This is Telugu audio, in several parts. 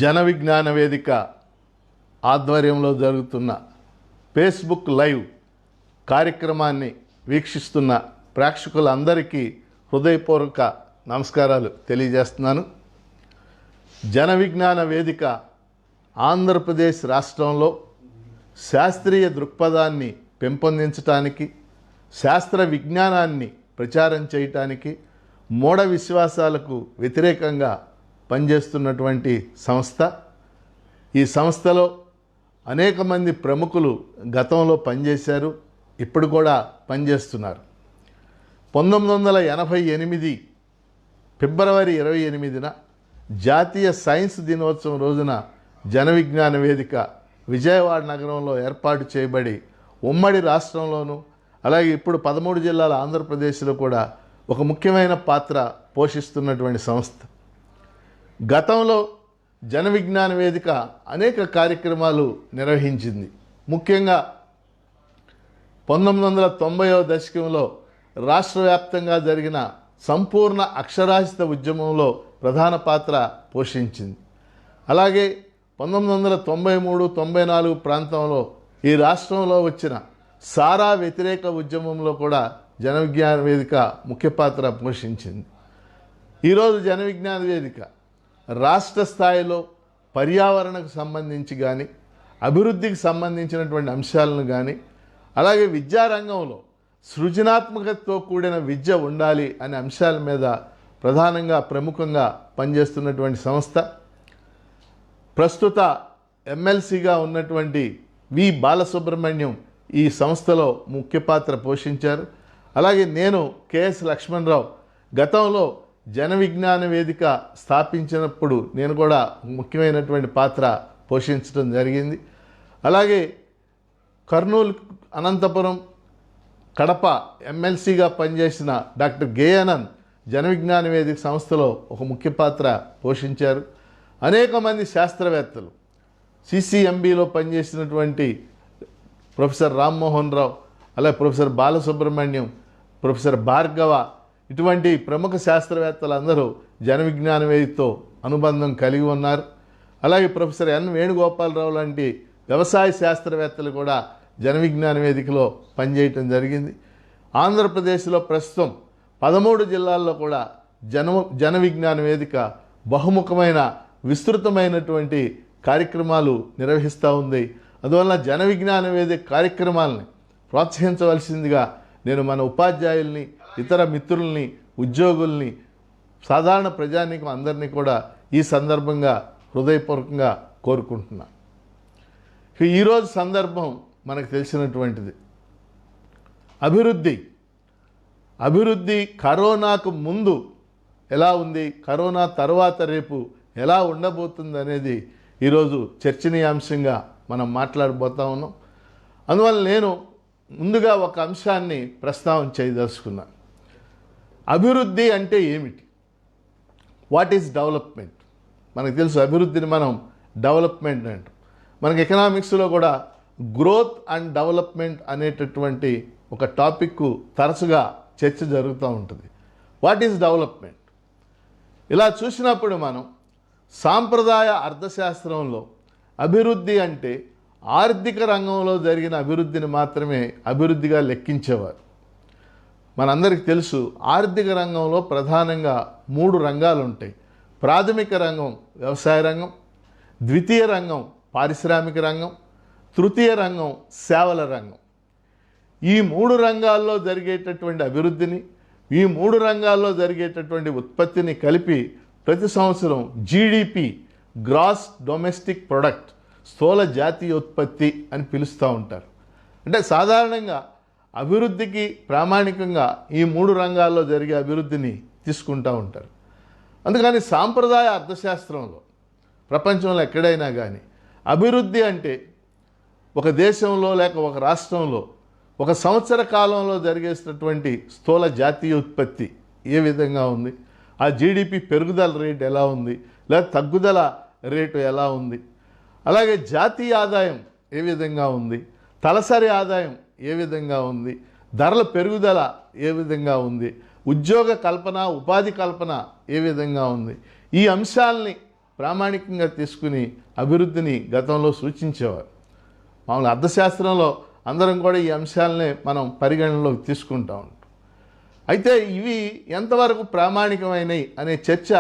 జన విజ్ఞాన వేదిక ఆధ్వర్యంలో జరుగుతున్న ఫేస్బుక్ లైవ్ కార్యక్రమాన్ని వీక్షిస్తున్న ప్రేక్షకులందరికీ హృదయపూర్వక నమస్కారాలు తెలియజేస్తున్నాను. జన విజ్ఞాన వేదిక ఆంధ్రప్రదేశ్ రాష్ట్రంలో శాస్త్రీయ దృక్పథాన్ని పెంపొందించడానికి, శాస్త్ర విజ్ఞానాన్ని ప్రచారం చేయటానికి, మూఢ విశ్వాసాలకు వ్యతిరేకంగా పనిచేస్తున్నటువంటి సంస్థ. ఈ సంస్థలో అనేక మంది ప్రముఖులు గతంలో పనిచేశారు, ఇప్పుడు కూడా పనిచేస్తున్నారు. 1988 ఫిబ్రవరి 28న జాతీయ సైన్స్ దినోత్సవం రోజున జన విజ్ఞాన వేదిక విజయవాడ నగరంలో ఏర్పాటు చేయబడి ఉమ్మడి రాష్ట్రంలోనూ అలాగే ఇప్పుడు 13 జిల్లాల ఆంధ్రప్రదేశ్లో కూడా ఒక ముఖ్యమైన పాత్ర పోషిస్తున్నటువంటి సంస్థ. గతంలో జన విజ్ఞాన వేదిక అనేక కార్యక్రమాలు నిర్వహించింది. ముఖ్యంగా 1990వ దశకంలో రాష్ట్ర వ్యాప్తంగా జరిగిన సంపూర్ణ అక్షరాస్యత ఉద్యమంలో ప్రధాన పాత్ర పోషించింది. అలాగే 1993-94 ప్రాంతంలో ఈ రాష్ట్రంలో వచ్చిన సారా వ్యతిరేక ఉద్యమంలో కూడా జన విజ్ఞాన వేదిక ముఖ్య పాత్ర పోషించింది. ఈరోజు జన విజ్ఞాన వేదిక రాష్ట్ర స్థాయిలో పర్యావరణకు సంబంధించి కానీ, అభివృద్ధికి సంబంధించినటువంటి అంశాలను కానీ, అలాగే విద్యారంగంలో సృజనాత్మకతతో కూడిన విద్య ఉండాలి అనే అంశాల మీద ప్రధానంగా ప్రముఖంగా పనిచేస్తున్నటువంటి సంస్థ. ప్రస్తుత ఎమ్మెల్సీగా ఉన్నటువంటి వి బాలసుబ్రహ్మణ్యం ఈ సంస్థలో ముఖ్య పాత్ర పోషించారు. అలాగే నేను కెఎస్ లక్ష్మణరావు గతంలో జన విజ్ఞాన వేదిక స్థాపించినప్పుడు నేను కూడా ముఖ్యమైనటువంటి పాత్ర పోషించడం జరిగింది. అలాగే కర్నూలు, అనంతపురం, కడప ఎమ్మెల్సీగా పనిచేసిన డాక్టర్ గేయానంద్ జన విజ్ఞాన వేదిక సంస్థలో ఒక ముఖ్య పాత్ర పోషించారు. అనేక మంది శాస్త్రవేత్తలు, సిసిఎంబిలో పనిచేసినటువంటి ప్రొఫెసర్ రామ్మోహన్ రావు, అలాగే ప్రొఫెసర్ బాలసుబ్రహ్మణ్యం, ప్రొఫెసర్ భార్గవ, ఇటువంటి ప్రముఖ శాస్త్రవేత్తలందరూ జన విజ్ఞాన వేదికతో అనుబంధం కలిగి ఉన్నారు. అలాగే ప్రొఫెసర్ ఎన్ వేణుగోపాలరావు లాంటి వ్యవసాయ శాస్త్రవేత్తలు కూడా జన విజ్ఞాన వేదికలో పనిచేయటం జరిగింది. ఆంధ్రప్రదేశ్లో ప్రస్తుతం 13 జిల్లాల్లో కూడా జన విజ్ఞాన వేదిక బహుముఖమైన విస్తృతమైనటువంటి కార్యక్రమాలు నిర్వహిస్తూ ఉంది. అందువల్ల జన విజ్ఞాన వేదిక కార్యక్రమాలని ప్రోత్సహించవలసిందిగా నేను మన ఉపాధ్యాయుల్ని, ఇతర మిత్రుల్ని, ఉద్యోగుల్ని, సాధారణ ప్రజానీకం అందరినీ కూడా ఈ సందర్భంగా హృదయపూర్వకంగా కోరుకుంటున్నాను. ఈరోజు సందర్భం మనకు తెలిసినటువంటిది. అభివృద్ధి కరోనాకు ముందు ఎలా ఉంది, కరోనా తర్వాత రేపు ఎలా ఉండబోతుంది అనేది ఈరోజు చర్చనీయాంశంగా మనం మాట్లాడబోతా ఉన్నాం. అందువల్ల నేను ముందుగా ఒక అంశాన్ని ప్రస్తావన చేయదలుచుకున్నాను. అభివృద్ధి అంటే ఏమిటి? What is development? మనకు తెలుసు అభివృద్ధిని మనం డెవలప్మెంట్ అంటాం. మనకి ఎకనామిక్స్లో కూడా గ్రోత్ అండ్ డెవలప్మెంట్ అనేటటువంటి ఒక టాపిక్ తరచుగా చర్చ జరుగుతూ ఉంటుంది. What is development? ఇలా చూసినప్పుడు మనం సాంప్రదాయ అర్థశాస్త్రంలో అభివృద్ధి అంటే ఆర్థిక రంగంలో జరిగిన అభివృద్ధిని మాత్రమే అభివృద్ధిగా లెక్కించేవారు. మనందరికీ తెలుసు ఆర్థిక రంగంలో ప్రధానంగా 3 రంగాలు ఉంటాయి. ప్రాథమిక రంగం వ్యవసాయ రంగం, ద్వితీయ రంగం పారిశ్రామిక రంగం, తృతీయ రంగం సేవల రంగం. ఈ 3 రంగాల్లో జరిగేటటువంటి అభివృద్ధిని, ఈ 3 రంగాల్లో జరిగేటటువంటి ఉత్పత్తిని కలిపి ప్రతి సంవత్సరం జీడిపి, గ్రాస్ డొమెస్టిక్ ప్రొడక్ట్, స్థూల జాతీయోత్పత్తి అని పిలుస్తూ ఉంటారు. అంటే సాధారణంగా అభివృద్ధికి ప్రామాణికంగా ఈ 3 రంగాల్లో జరిగే అభివృద్ధిని తీసుకుంటూ ఉంటారు. అందుకని సాంప్రదాయ అర్థశాస్త్రంలో ప్రపంచంలో ఎక్కడైనా కానీ అభివృద్ధి అంటే ఒక దేశంలో లేక ఒక రాష్ట్రంలో ఒక సంవత్సర కాలంలో జరిగేటటువంటి స్థూల జాతీయోత్పత్తి ఏ విధంగా ఉంది, ఆ జీడిపి పెరుగుదల రేటు ఎలా ఉంది, లేదా తగ్గుదల రేటు ఎలా ఉంది, అలాగే జాతీయ ఆదాయం ఏ విధంగా ఉంది, తలసరి ఆదాయం ఏ విధంగా ఉంది, ధరల పెరుగుదల ఏ విధంగా ఉంది, ఉద్యోగ కల్పన, ఉపాధి కల్పన ఏ విధంగా ఉంది, ఈ అంశాలని ప్రామాణికంగా తీసుకుని అభివృద్ధిని గతంలో సూచించేవారు. మామూలు అర్థశాస్త్రంలో అందరం కూడా ఈ అంశాలనే మనం పరిగణనలోకి తీసుకుంటా ఉంటాం. అయితే ఇవి ఎంతవరకు ప్రామాణికమైనవి అనే చర్చ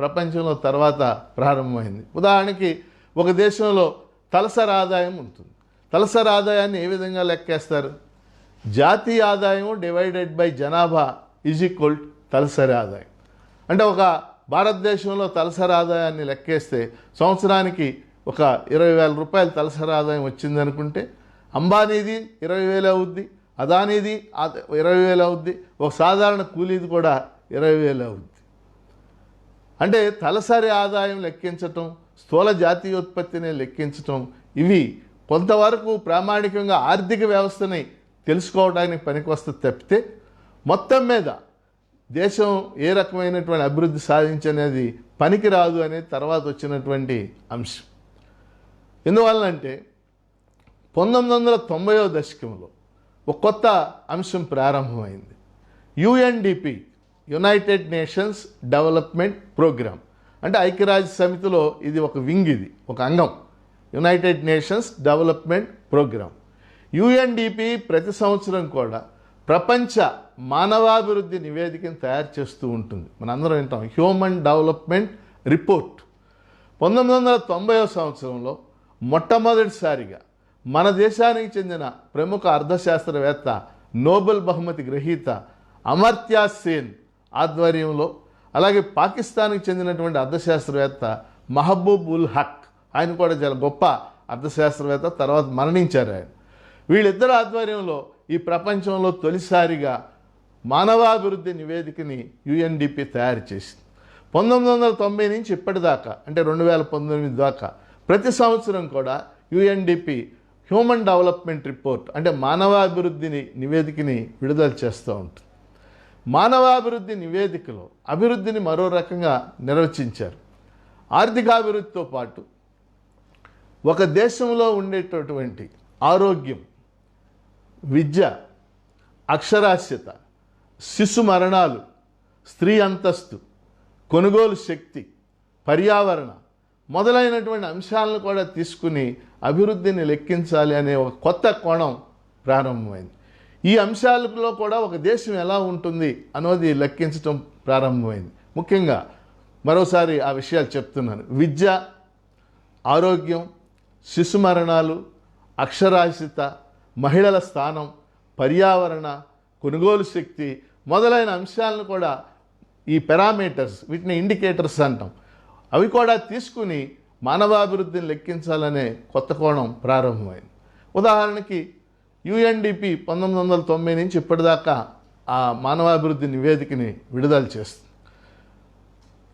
ప్రపంచంలో తర్వాత ప్రారంభమైంది. ఉదాహరణకి ఒక దేశంలో తలసరి ఆదాయం ఉంటుంది. తలసరి ఆదాయాన్ని ఏ విధంగా లెక్కేస్తారు? జాతీయ ఆదాయం డివైడెడ్ బై జనాభా ఈజ్ ఈక్వల్ తలసరి ఆదాయం. అంటే ఒక భారతదేశంలో తలసరి ఆదాయాన్ని లెక్కేస్తే సంవత్సరానికి ఒక 20,000 రూపాయలు తలసరి ఆదాయం వచ్చిందనుకుంటే అంబానీది 20,000 అవుద్ది, అదానీది 20,000 అవుద్ది, ఒక సాధారణ కూలీది కూడా 20,000 అవుద్ది. అంటే తలసరి ఆదాయం లెక్కించటం, స్థూల జాతీయోత్పత్తిని లెక్కించటం ఇవి కొంతవరకు ప్రామాణికంగా ఆర్థిక వ్యవస్థని తెలుసుకోవడానికి పనికొస్తే తప్పితే మొత్తం మీద దేశం ఏ రకమైనటువంటి అభివృద్ధి సాధించనేది పనికిరాదు అనేది తర్వాత వచ్చినటువంటి అంశం. ఎందువల్లంటే 1990వ దశకంలో ఒక కొత్త అంశం ప్రారంభమైంది. UNDP, United Nations Development Programme. అంటే ఐక్యరాజ్య సమితిలో ఇది ఒక వింగ్, ఇది ఒక అంగం. United Nations Development Programme. UNDP ప్రతి సంవత్సరం కూడా ప్రపంచ మానవాభివృద్ధి నివేదికను తయారు చేస్తూ ఉంటుంది. మనందరం వింటాం హ్యూమన్ డెవలప్మెంట్ రిపోర్ట్. 1990వ సంవత్సరంలో మొట్టమొదటిసారిగా మన దేశానికి చెందిన ప్రముఖ అర్థశాస్త్రవేత్త, నోబెల్ బహుమతి గ్రహీత అమర్త్య సేన్ ఆధ్వర్యంలో, అలాగే పాకిస్తాన్కి చెందినటువంటి అర్థశాస్త్రవేత్త మహబూబ్ ఉల్ హక్, ఆయన కూడా చాలా గొప్ప అర్థశాస్త్రవేత్త, తర్వాత మరణించారు ఆయన. వీళ్ళిద్దరు ఆధ్వర్యంలో ఈ ప్రపంచంలో తొలిసారిగా మానవాభివృద్ధి నివేదికని యుఎన్డిపి తయారు చేసింది. 1990 నుంచి ఇప్పటిదాకా, అంటే 2019 దాకా ప్రతి సంవత్సరం కూడా యుఎన్డిపి హ్యూమన్ డెవలప్మెంట్ రిపోర్ట్, అంటే మానవాభివృద్ధిని నివేదికని విడుదల చేస్తూ ఉంటుంది. మానవాభివృద్ధి నివేదికలో అభివృద్ధిని మరో రకంగా నిర్వచించారు. ఆర్థికాభివృద్ధితో పాటు ఒక దేశంలో ఉండేటటువంటి ఆరోగ్యం, విద్య, అక్షరాస్యత, శిశు మరణాలు, స్త్రీ అంతస్తు, కొనుగోలు శక్తి, పర్యావరణ మొదలైనటువంటి అంశాలను కూడా తీసుకుని అభివృద్ధిని లెక్కించాలి అనే ఒక కొత్త కోణం ప్రారంభమైంది. ఈ అంశాలలో కూడా ఒక దేశం ఎలా ఉంటుంది అనేది లెక్కించడం ప్రారంభమైంది. ముఖ్యంగా మరోసారి ఆ విషయాలు చెప్తున్నాను. విద్య, ఆరోగ్యం, శిశు మరణాలు, అక్షరాస్యత, మహిళల స్థానం, పర్యావరణ, కొనుగోలు శక్తి మొదలైన అంశాలను కూడా ఈ పారామీటర్స్, వీటిని ఇండికేటర్స్ అంటాం, అవి కూడా తీసుకుని మానవాభివృద్ధిని లెక్కించాలనే కొత్త కోణం ప్రారంభమైంది. ఉదాహరణకి యుఎన్డిపి 1990 నుంచి ఇప్పటిదాకా ఆ మానవాభివృద్ధి నివేదికని విడుదల చేస్తుంది.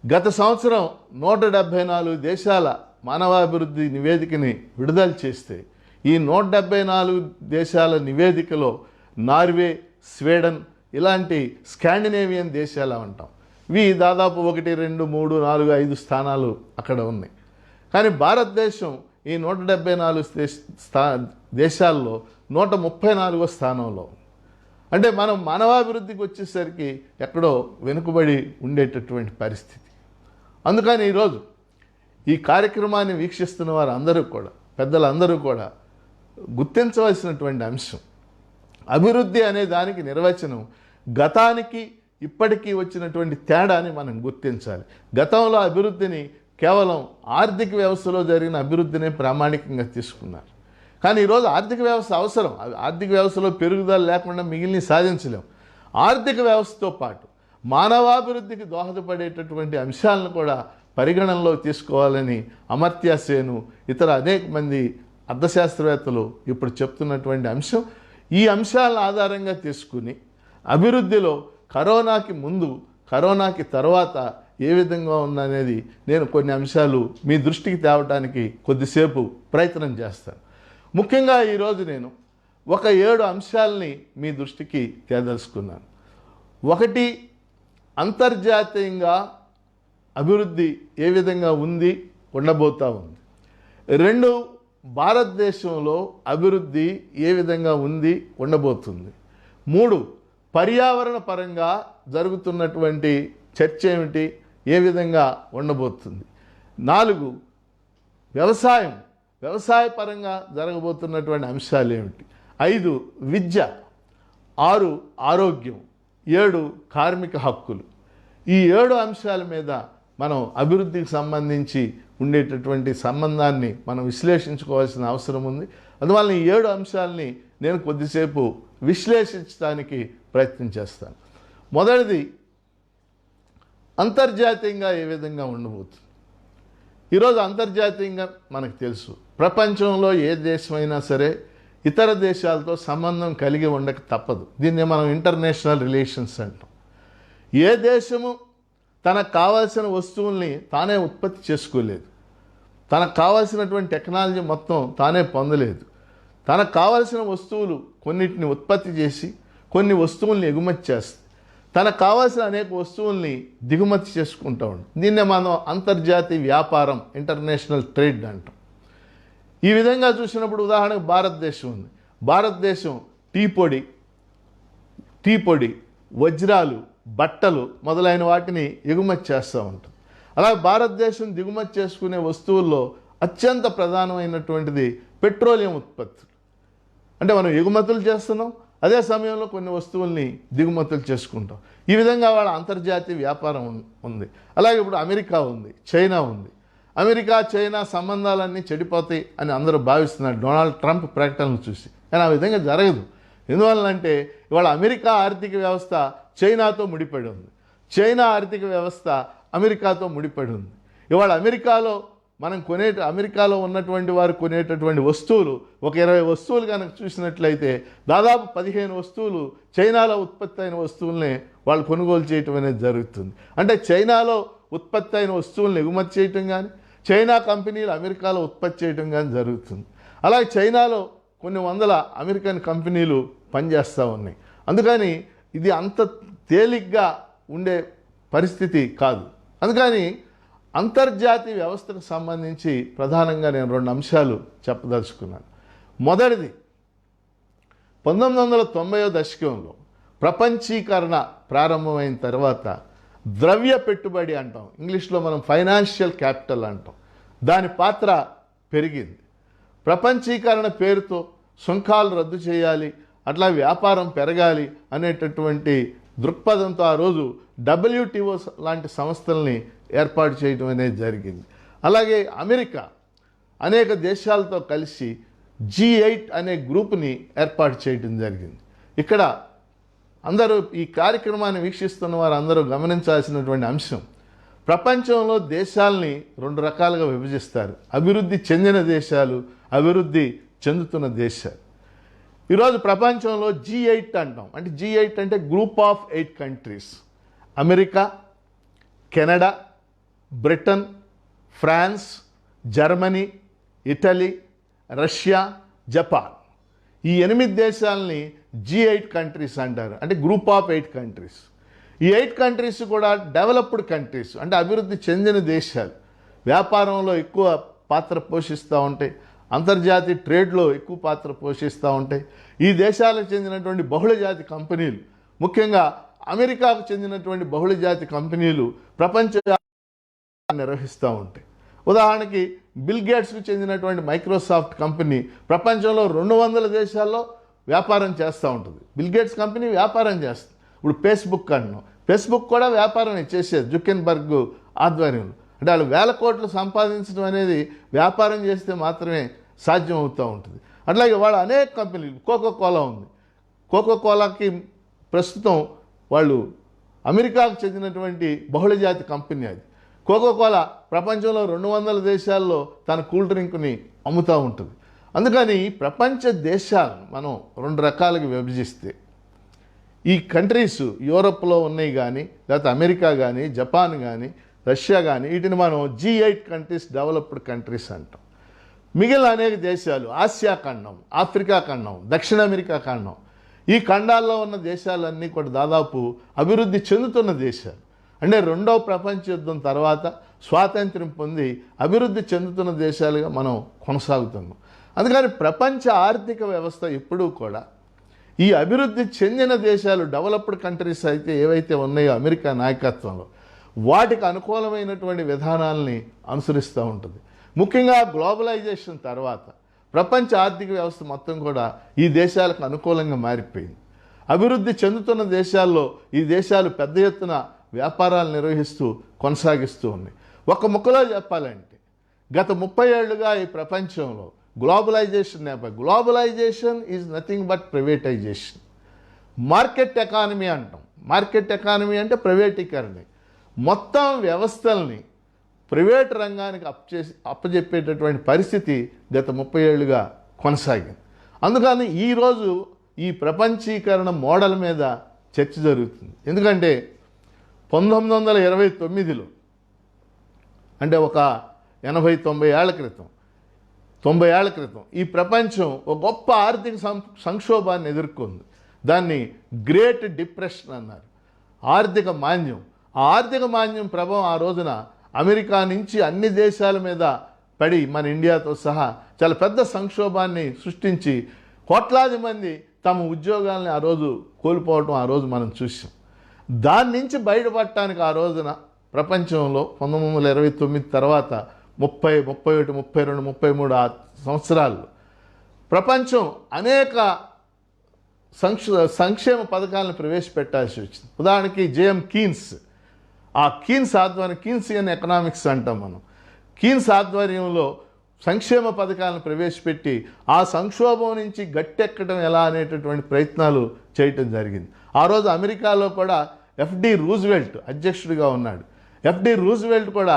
గత సంవత్సరం 174 దేశాల మానవాభివృద్ధి నివేదికని విడుదల చేస్తే ఈ 174 దేశాల నివేదికలో నార్వే, స్వీడన్ ఇలాంటి స్కాండినేవియన్ దేశాలు అంటాం, ఇవి దాదాపు 1, 2, 3, 4, 5 స్థానాలు అక్కడ ఉన్నాయి. కానీ భారతదేశం ఈ 174 దేశాల్లో 134వ స్థానంలో. అంటే మనం మానవాభివృద్ధికి వచ్చేసరికి ఎక్కడో వెనుకబడి ఉండేటటువంటి పరిస్థితి. అందుకని ఈరోజు ఈ కార్యక్రమాన్ని వీక్షిస్తున్న వారు అందరూ కూడా, పెద్దలందరూ కూడా గుర్తించవలసినటువంటి అంశం, అభివృద్ధి అనే దానికి నిర్వచనం గతానికి ఇప్పటికీ వచ్చినటువంటి తేడాని మనం గుర్తించాలి. గతంలో అభివృద్ధిని కేవలం ఆర్థిక వ్యవస్థలో జరిగిన అభివృద్ధినే ప్రామాణికంగా తీసుకున్నారు. కానీ ఈరోజు ఆర్థిక వ్యవస్థ అవసరం. ఆర్థిక వ్యవస్థలో పెరుగుదల లేకుండా మిగిలిన సాధించలేం. ఆర్థిక వ్యవస్థతో పాటు మానవాభివృద్ధికి దోహదపడేటటువంటి అంశాలను కూడా పరిగణనలో తీసుకోవాలని అమర్త్య సేను, ఇతర అనేక మంది అర్థశాస్త్రవేత్తలు ఇప్పుడు చెప్తున్నటువంటి అంశం. ఈ అంశాలను ఆధారంగా తీసుకుని అభివృద్ధిలో కరోనాకి ముందు, కరోనాకి తర్వాత ఏ విధంగా ఉందనేది నేను కొన్ని అంశాలు మీ దృష్టికి తేవడానికి కొద్దిసేపు ప్రయత్నం చేస్తాను. ముఖ్యంగా ఈరోజు నేను ఒక 7 అంశాలని మీ దృష్టికి తేదలుచుకున్నాను. 1, అంతర్జాతీయంగా అభివృద్ధి ఏ విధంగా ఉంది, ఉండబోతూ ఉంది. 2, భారతదేశంలో అభివృద్ధి ఏ విధంగా ఉంది, ఉండబోతుంది. 3, పర్యావరణ పరంగా జరుగుతున్నటువంటి చర్చ ఏమిటి, ఏ విధంగా ఉండబోతుంది. 4 వ్యవసాయపరంగా జరగబోతున్నటువంటి అంశాలు ఏమిటి? 5 విద్య, 6 ఆరోగ్యం, 7 కార్మిక హక్కులు. ఈ 7 అంశాల మీద మనం అభివృద్ధికి సంబంధించి ఉండేటటువంటి సంబంధాన్ని మనం విశ్లేషించుకోవాల్సిన అవసరం ఉంది. అందువల్ల ఈ 7 అంశాలని నేను కొద్దిసేపు విశ్లేషించడానికి ప్రయత్నం చేస్తాను. మొదటిది, అంతర్జాతీయంగా ఏ విధంగా ఉండబోతుంది. ఈరోజు అంతర్జాతీయంగా మనకు తెలుసు, ప్రపంచంలో ఏ దేశమైనా సరే ఇతర దేశాలతో సంబంధం కలిగి ఉండక తప్పదు. దీన్నే మనం ఇంటర్నేషనల్ రిలేషన్స్ అంటాం. ఏ దేశము తనకు కావాల్సిన వస్తువుల్ని తానే ఉత్పత్తి చేసుకోలేదు, తనకు కావాల్సినటువంటి టెక్నాలజీ మొత్తం తానే పొందలేదు. తనకు కావాల్సిన వస్తువులు కొన్నిటిని ఉత్పత్తి చేసి కొన్ని వస్తువుల్ని ఎగుమతి చేస్తుంది, తనకు కావాల్సిన అనేక వస్తువుల్ని దిగుమతి చేసుకుంటూ ఉంటుంది. దీన్నే మనం అంతర్జాతీయ వ్యాపారం, ఇంటర్నేషనల్ ట్రేడ్ అంటాం. ఈ విధంగా చూసినప్పుడు ఉదాహరణకు భారతదేశం ఉంది. భారతదేశం టీ పొడి, వజ్రాలు, బట్టలు మొదలైన వాటిని ఎగుమతి చేస్తూ ఉంటుంది. అలాగే భారతదేశం దిగుమతి చేసుకునే వస్తువుల్లో అత్యంత ప్రధానమైనటువంటిది పెట్రోలియం ఉత్పత్తులు. అంటే మనం ఎగుమతులు చేస్తున్నాం, అదే సమయంలో కొన్ని వస్తువుల్ని దిగుమతులు చేసుకుంటాం. ఈ విధంగా వాళ్ళ అంతర్జాతీయ వ్యాపారం ఉంది. అలాగే ఇప్పుడు అమెరికా ఉంది, చైనా ఉంది. అమెరికా చైనా సంబంధాలన్నీ చెడిపోతాయి అని అందరూ భావిస్తున్నారు డొనాల్డ్ ట్రంప్ ప్రకటనలు చూసి. కానీ ఆ విధంగా జరగదు. ఎందువల్లంటే ఇవాళ అమెరికా ఆర్థిక వ్యవస్థ చైనాతో ముడిపడి ఉంది, చైనా ఆర్థిక వ్యవస్థ అమెరికాతో ముడిపడి ఉంది. ఇవాళ అమెరికాలో ఉన్నటువంటి వారు కొనేటటువంటి వస్తువులు ఒక 20 వస్తువులు కనుక చూసినట్లయితే దాదాపు 15 వస్తువులు చైనాలో ఉత్పత్తి అయిన వస్తువుల్ని వాళ్ళు కొనుగోలు చేయటం అనేది జరుగుతుంది. అంటే చైనాలో ఉత్పత్తి అయిన వస్తువులను ఎగుమతి చేయటం కానీ, చైనా కంపెనీలు అమెరికాలో ఉత్పత్తి చేయటం కానీ జరుగుతుంది. అలాగే చైనాలో కొన్ని వందల అమెరికన్ కంపెనీలు పనిచేస్తూ ఉన్నాయి. అందుకని ఇది అంత తేలిగ్గా ఉండే పరిస్థితి కాదు. అందుకని అంతర్జాతీయ వ్యవస్థకు సంబంధించి ప్రధానంగా నేను 2 అంశాలు చెప్పదలుచుకున్నాను. మొదటిది, 1990వ దశకంలో ప్రపంచీకరణ ప్రారంభమైన తర్వాత ద్రవ్య పెట్టుబడి అంటాం, ఇంగ్లీష్లో మనం ఫైనాన్షియల్ క్యాపిటల్ అంటాం, దాని పాత్ర పెరిగింది. ప్రపంచీకరణ పేరుతో సుంకాలు రద్దు చేయాలి, అట్లా వ్యాపారం పెరగాలి అనేటటువంటి దృక్పథంతో ఆ రోజు WTO లాంటి సంస్థల్ని ఏర్పాటు చేయడం అనేది జరిగింది. అలాగే అమెరికా అనేక దేశాలతో కలిసి G8 అనే గ్రూప్ని ఏర్పాటు చేయడం జరిగింది. ఇక్కడ అందరూ ఈ కార్యక్రమాన్ని వీక్షిస్తున్న వారు అందరూ గమనించాల్సినటువంటి అంశం, ప్రపంచంలో దేశాలని 2 రకాలుగా విభజిస్తారు. అభివృద్ధి చెందిన దేశాలు, అభివృద్ధి చెందుతున్న దేశాలు. ఈరోజు ప్రపంచంలో G8 అంటాం. అంటే G8 అంటే group of 8 countries. America, Canada, Britain, France, Germany, Italy, Russia, Japan. ఈ 8 దేశాలని G8 కంట్రీస్ అంటారు. అంటే గ్రూప్ ఆఫ్ 8 కంట్రీస్. ఈ 8 కంట్రీస్ కూడా డెవలప్డ్ కంట్రీస్, అంటే అభివృద్ధి చెందిన దేశాలు. వ్యాపారంలో ఎక్కువ పాత్ర పోషిస్తూ ఉంటాయి, అంతర్జాతీయ ట్రేడ్లో ఎక్కువ పాత్ర పోషిస్తూ ఉంటాయి. ఈ దేశాలకు చెందినటువంటి బహుళజాతి కంపెనీలు, ముఖ్యంగా అమెరికాకు చెందినటువంటి బహుళజాతి కంపెనీలు ప్రపంచ నిర్వహిస్తూ ఉంటాయి. ఉదాహరణకి బిల్ గేట్స్కు చెందినటువంటి మైక్రోసాఫ్ట్ కంపెనీ ప్రపంచంలో 200 దేశాల్లో వ్యాపారం చేస్తూ ఉంటుంది. బిల్ గేట్స్ కంపెనీ వ్యాపారం చేస్తుంది. ఇప్పుడు ఫేస్బుక్ అంటున్నాం, ఫేస్బుక్ కూడా వ్యాపారం చేసేది జుకెన్బర్గ్ ఆధ్వర్యంలో. అంటే వాళ్ళు 1000 కోట్లు సంపాదించడం అనేది వ్యాపారం చేస్తే మాత్రమే సాధ్యం అవుతూ ఉంటుంది. అట్లాగే వాళ్ళు అనేక కంపెనీలు, కోకోకోలా ఉంది, కోకోకోలాకి ప్రస్తుతం వాళ్ళు అమెరికాకు చెందినటువంటి బహుళజాతి కంపెనీ. అది కోకోకోలా ప్రపంచంలో 200 దేశాల్లో తన కూల్ డ్రింక్ని అమ్ముతూ ఉంటుంది. అందుకని ప్రపంచ దేశాలను మనం 2 రకాలుగా విభజిస్తే, ఈ కంట్రీస్ యూరోప్లో ఉన్నాయి కానీ, లేకపోతే అమెరికా కానీ, జపాన్ కానీ, రష్యా కానీ, వీటిని మనం G8 కంట్రీస్, డెవలప్డ్ కంట్రీస్ అంటాం. మిగిలిన అనేక దేశాలు, ఆసియా ఖండం, ఆఫ్రికా ఖండం, దక్షిణ అమెరికా ఖండం, ఈ ఖండాల్లో ఉన్న దేశాలన్నీ కూడా దాదాపు అభివృద్ధి చెందుతున్న దేశాలు. అంటే 2వ ప్రపంచ యుద్ధం తర్వాత స్వాతంత్ర్యం పొంది అభివృద్ధి చెందుతున్న దేశాలుగా మనం కొనసాగుతున్నాం. అందుకని ప్రపంచ ఆర్థిక వ్యవస్థ ఎప్పుడూ కూడా ఈ అభివృద్ధి చెందిన దేశాలు, డెవలప్డ్ కంట్రీస్ అయితే ఏవైతే ఉన్నాయో అమెరికా నాయకత్వంలో, వాటికి అనుకూలమైనటువంటి విధానాలని అనుసరిస్తూ ఉంటుంది. ముఖ్యంగా గ్లోబలైజేషన్ తర్వాత ప్రపంచ ఆర్థిక వ్యవస్థ మొత్తం కూడా ఈ దేశాలకు అనుకూలంగా మారిపోయింది. అభివృద్ధి చెందుతున్న దేశాల్లో ఈ దేశాలు పెద్ద ఎత్తున వ్యాపారాలు నిర్వహిస్తూ కొనసాగిస్తూ ఉన్నాయి. ఒక ముక్కలో చెప్పాలంటే గత 30 ఏళ్లుగా ఈ ప్రపంచంలో globalisation is nothing but privatisation. Market economy అంటాం. మార్కెట్ ఎకానమీ అంటే ప్రైవేటీకరణ. మొత్తం వ్యవస్థల్ని ప్రైవేట్ రంగానికి అప్పజెప్పేటటువంటి పరిస్థితి గత 30 ఏళ్లుగా కొనసాగింది. అందుకని ఈరోజు ఈ ప్రపంచీకరణ మోడల్ మీద చర్చ జరుగుతుంది. ఎందుకంటే 1929లో అంటే ఒక 80-90 ఏళ్ల క్రితం 90 ఏళ్ల క్రితం ఈ ప్రపంచం ఒక గొప్ప ఆర్థిక సంక్షోభాన్ని ఎదుర్కొంది. దాన్ని గ్రేట్ డిప్రెషన్ అన్నారు. ఆర్థిక మాంద్యం. ఆ ఆర్థిక మాంద్యం ప్రభావం ఆ రోజున అమెరికా నుంచి అన్ని దేశాల మీద పడి మన ఇండియాతో సహా చాలా పెద్ద సంక్షోభాన్ని సృష్టించి కోట్లాది మంది తమ ఉద్యోగాల్ని ఆ రోజు కోల్పోవటం ఆ రోజు మనం చూసాం. దాని నుంచి బయటపడటానికి ఆ రోజున ప్రపంచంలో 1929 తర్వాత 30, 31, 32, 33 సంవత్సరాలు ప్రపంచం అనేక సంక్షేమ పథకాలను ప్రవేశపెట్టాల్సి వచ్చింది. ఉదాహరణకి జేఎం కీన్స్, ఆ కీన్సియన్ ఎకనామిక్స్ అంటాం మనం. కీన్స్ ఆధ్వర్యంలో సంక్షేమ పథకాలను ప్రవేశపెట్టి ఆ సంక్షోభం నుంచి గట్టెక్కడం ఎలా అనేటటువంటి ప్రయత్నాలు చేయటం జరిగింది. ఆ రోజు అమెరికాలో కూడా ఎఫ్డి రూజ్వెల్ట్ అధ్యక్షుడిగా ఉన్నాడు. ఎఫ్డి రూజ్వెల్ట్ కూడా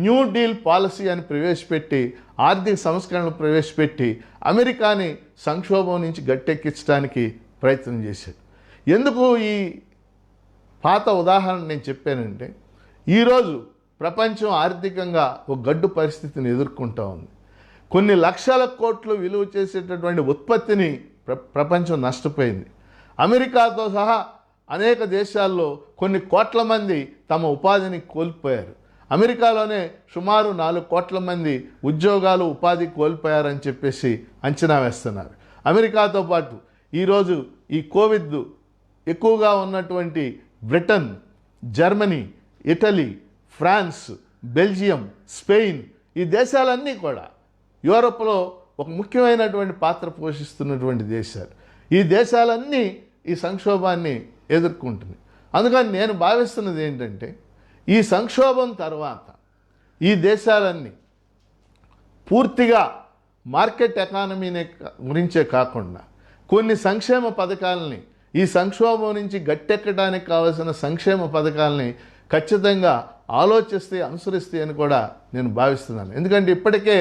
న్యూ డీల్ పాలసీ అని ప్రవేశపెట్టి ఆర్థిక సంస్కరణలు ప్రవేశపెట్టి అమెరికాని సంక్షోభం నుంచి గట్టెక్కించడానికి ప్రయత్నం చేశాడు. ఎందుకు ఈ పాత ఉదాహరణ నేను చెప్పానంటే ఈరోజు ప్రపంచం ఆర్థికంగా ఒక గడ్డు పరిస్థితిని ఎదుర్కొంటూ ఉంది. కొన్ని లక్షల కోట్లు విలువ చేసేటటువంటి ఉత్పత్తిని ప్రపంచం నష్టపోయింది. అమెరికాతో సహా అనేక దేశాల్లో కొన్ని కోట్ల మంది తమ ఉపాధిని కోల్పోయారు. అమెరికాలోనే సుమారు 4 కోట్ల మంది ఉద్యోగాలు ఉపాధి కోల్పోయారని చెప్పేసి అంచనా వేస్తున్నారు. అమెరికాతో పాటు ఈరోజు ఈ కోవిడ్ ఎక్కువగా ఉన్నటువంటి Britain, Germany, Italy, France, Belgium, Spain ఈ దేశాలన్నీ కూడా యూరోప్లో ఒక ముఖ్యమైనటువంటి పాత్ర పోషిస్తున్నటువంటి దేశాలు. ఈ దేశాలన్నీ ఈ సంక్షోభాన్ని ఎదుర్కొంటుంది. అందుకని నేను భావిస్తున్నది ఏంటంటే ఈ సంక్షోభం తర్వాత ఈ దేశాలన్నీ పూర్తిగా మార్కెట్ ఎకానమీనే గురించే కాకుండా కొన్ని సంక్షేమ పథకాలని ఈ సంక్షోభం నుంచి గట్టెక్కడానికి కావాల్సిన సంక్షేమ పథకాలని ఖచ్చితంగా ఆలోచిస్తే అనుసరిస్తే అని కూడా నేను భావిస్తున్నాను. ఎందుకంటే ఇప్పటికే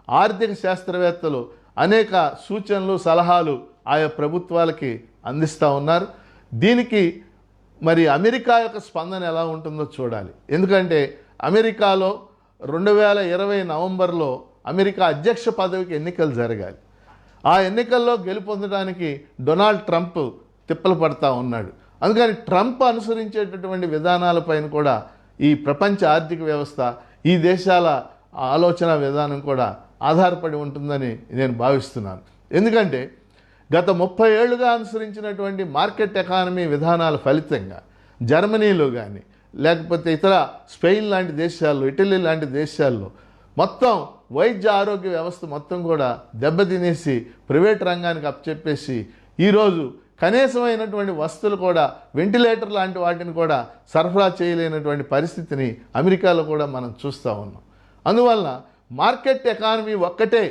ఆర్థిక శాస్త్రవేత్తలు అనేక సూచనలు సలహాలు ఆయా ప్రభుత్వాలకి అందిస్తూ ఉన్నారు. దీనికి మరి అమెరికా యొక్క స్పందన ఎలా ఉంటుందో చూడాలి. ఎందుకంటే అమెరికాలో 2020 నవంబర్లో అమెరికా అధ్యక్ష పదవికి ఎన్నికలు జరగాలి. ఆ ఎన్నికల్లో గెలుపొందడానికి డొనాల్డ్ ట్రంప్ తిప్పలు పడతా ఉన్నాడు. అందుకని ట్రంప్ అనుసరించేటటువంటి విధానాలపైన కూడా ఈ ప్రపంచ ఆర్థిక వ్యవస్థ ఈ దేశాల ఆలోచన విధానం కూడా ఆధారపడి ఉంటుందని నేను భావిస్తున్నాను. ఎందుకంటే గత 30 ఏళ్లుగా అనుసరించినటువంటి మార్కెట్ ఎకానమీ విధానాల ఫలితంగా జర్మనీలో కానీ లేకపోతే ఇతర స్పెయిన్ లాంటి దేశాల్లో, ఇటలీ లాంటి దేశాల్లో మొత్తం వైద్య ఆరోగ్య వ్యవస్థ మొత్తం కూడా దెబ్బతినేసి ప్రైవేట్ రంగానికి అప్పచెప్పేసి ఈరోజు కనీసమైనటువంటి వస్తువులు కూడా వెంటిలేటర్ లాంటి వాటిని కూడా సరఫరా చేయలేనటువంటి పరిస్థితిని అమెరికాలో కూడా మనం చూస్తూ ఉన్నాం. అందువల్ల మార్కెట్ ఎకానమీ ఒక్కటే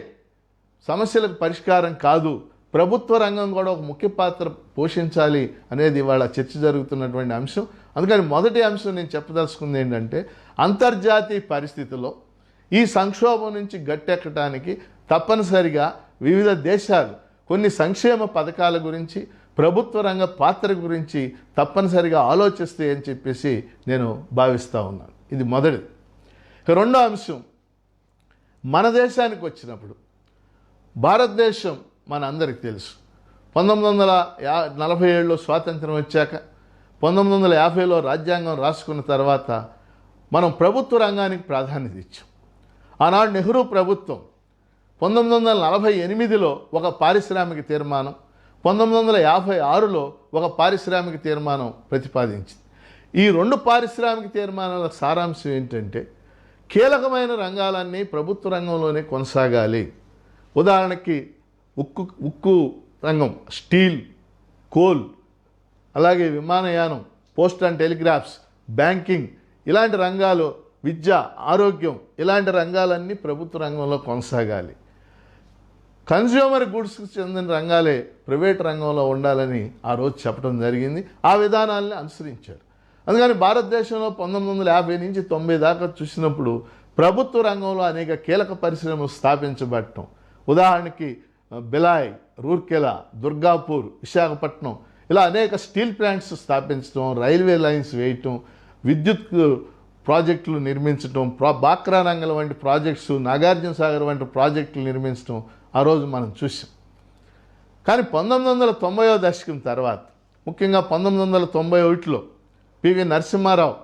సమస్యలకు పరిష్కారం కాదు, ప్రభుత్వ రంగం కూడా ఒక ముఖ్య పాత్ర పోషించాలి అనేది ఇవాళ చర్చ జరుగుతున్నటువంటి అంశం. అందుకని మొదటి అంశం నేను చెప్పదలుచుకుంది ఏంటంటే అంతర్జాతీయ పరిస్థితుల్లో ఈ సంక్షోభం నుంచి గట్టెక్కడానికి తప్పనిసరిగా వివిధ దేశాలు కొన్ని సంక్షేమ పథకాల గురించి ప్రభుత్వ రంగ పాత్ర గురించి తప్పనిసరిగా ఆలోచిస్తాయి అని చెప్పేసి నేను భావిస్తూ ఉన్నాను. ఇది మొదటిది. ఇక రెండో అంశం, మన దేశానికి వచ్చినప్పుడు భారతదేశం మన అందరికీ తెలుసు 1947లో స్వాతంత్రం వచ్చాక 1950లో రాజ్యాంగం రాసుకున్న తర్వాత మనం ప్రభుత్వ రంగానికి ప్రాధాన్యత ఇచ్చాం. ఆనాడు నెహ్రూ ప్రభుత్వం 1948లో ఒక పారిశ్రామిక తీర్మానం, 1956లో ఒక పారిశ్రామిక తీర్మానం ప్రతిపాదించింది. ఈ 2 పారిశ్రామిక తీర్మానాల సారాంశం ఏంటంటే కీలకమైన రంగాలన్నీ ప్రభుత్వ రంగంలోనే కొనసాగాలి. ఉదాహరణకి ఉక్కు రంగం, స్టీల్, కోల్, అలాగే విమానయానం, పోస్ట్ అండ్ టెలిగ్రాఫ్స్, బ్యాంకింగ్, ఇలాంటి రంగాలు, విద్య, ఆరోగ్యం, ఇలాంటి రంగాలన్నీ ప్రభుత్వ రంగంలో కొనసాగాలి. కన్జ్యూమర్ గుడ్స్కి చెందిన రంగాలే ప్రైవేట్ రంగంలో ఉండాలని ఆ రోజు చెప్పడం జరిగింది. ఆ విధానాన్ని అనుసరించారు. అందుకని భారతదేశంలో 1950 నుంచి 90 దాకా చూసినప్పుడు ప్రభుత్వ రంగంలో అనేక కీలక పరిశ్రమలు స్థాపించబడటం. ఉదాహరణకి బిలాయ్, రూర్కెలా, దుర్గాపూర్, విశాఖపట్నం, ఇలా అనేక స్టీల్ ప్లాంట్స్ స్థాపించడం, రైల్వే లైన్స్ వేయటం, విద్యుత్ ప్రాజెక్టులు నిర్మించడం, బాక్రా రంగం వంటి ప్రాజెక్ట్స్, నాగార్జున సాగర్ వంటి ప్రాజెక్టులు నిర్మించడం ఆ రోజు మనం చూసాం. కానీ 1990వ దశకం తర్వాత, ముఖ్యంగా 1991లో పివి నరసింహారావు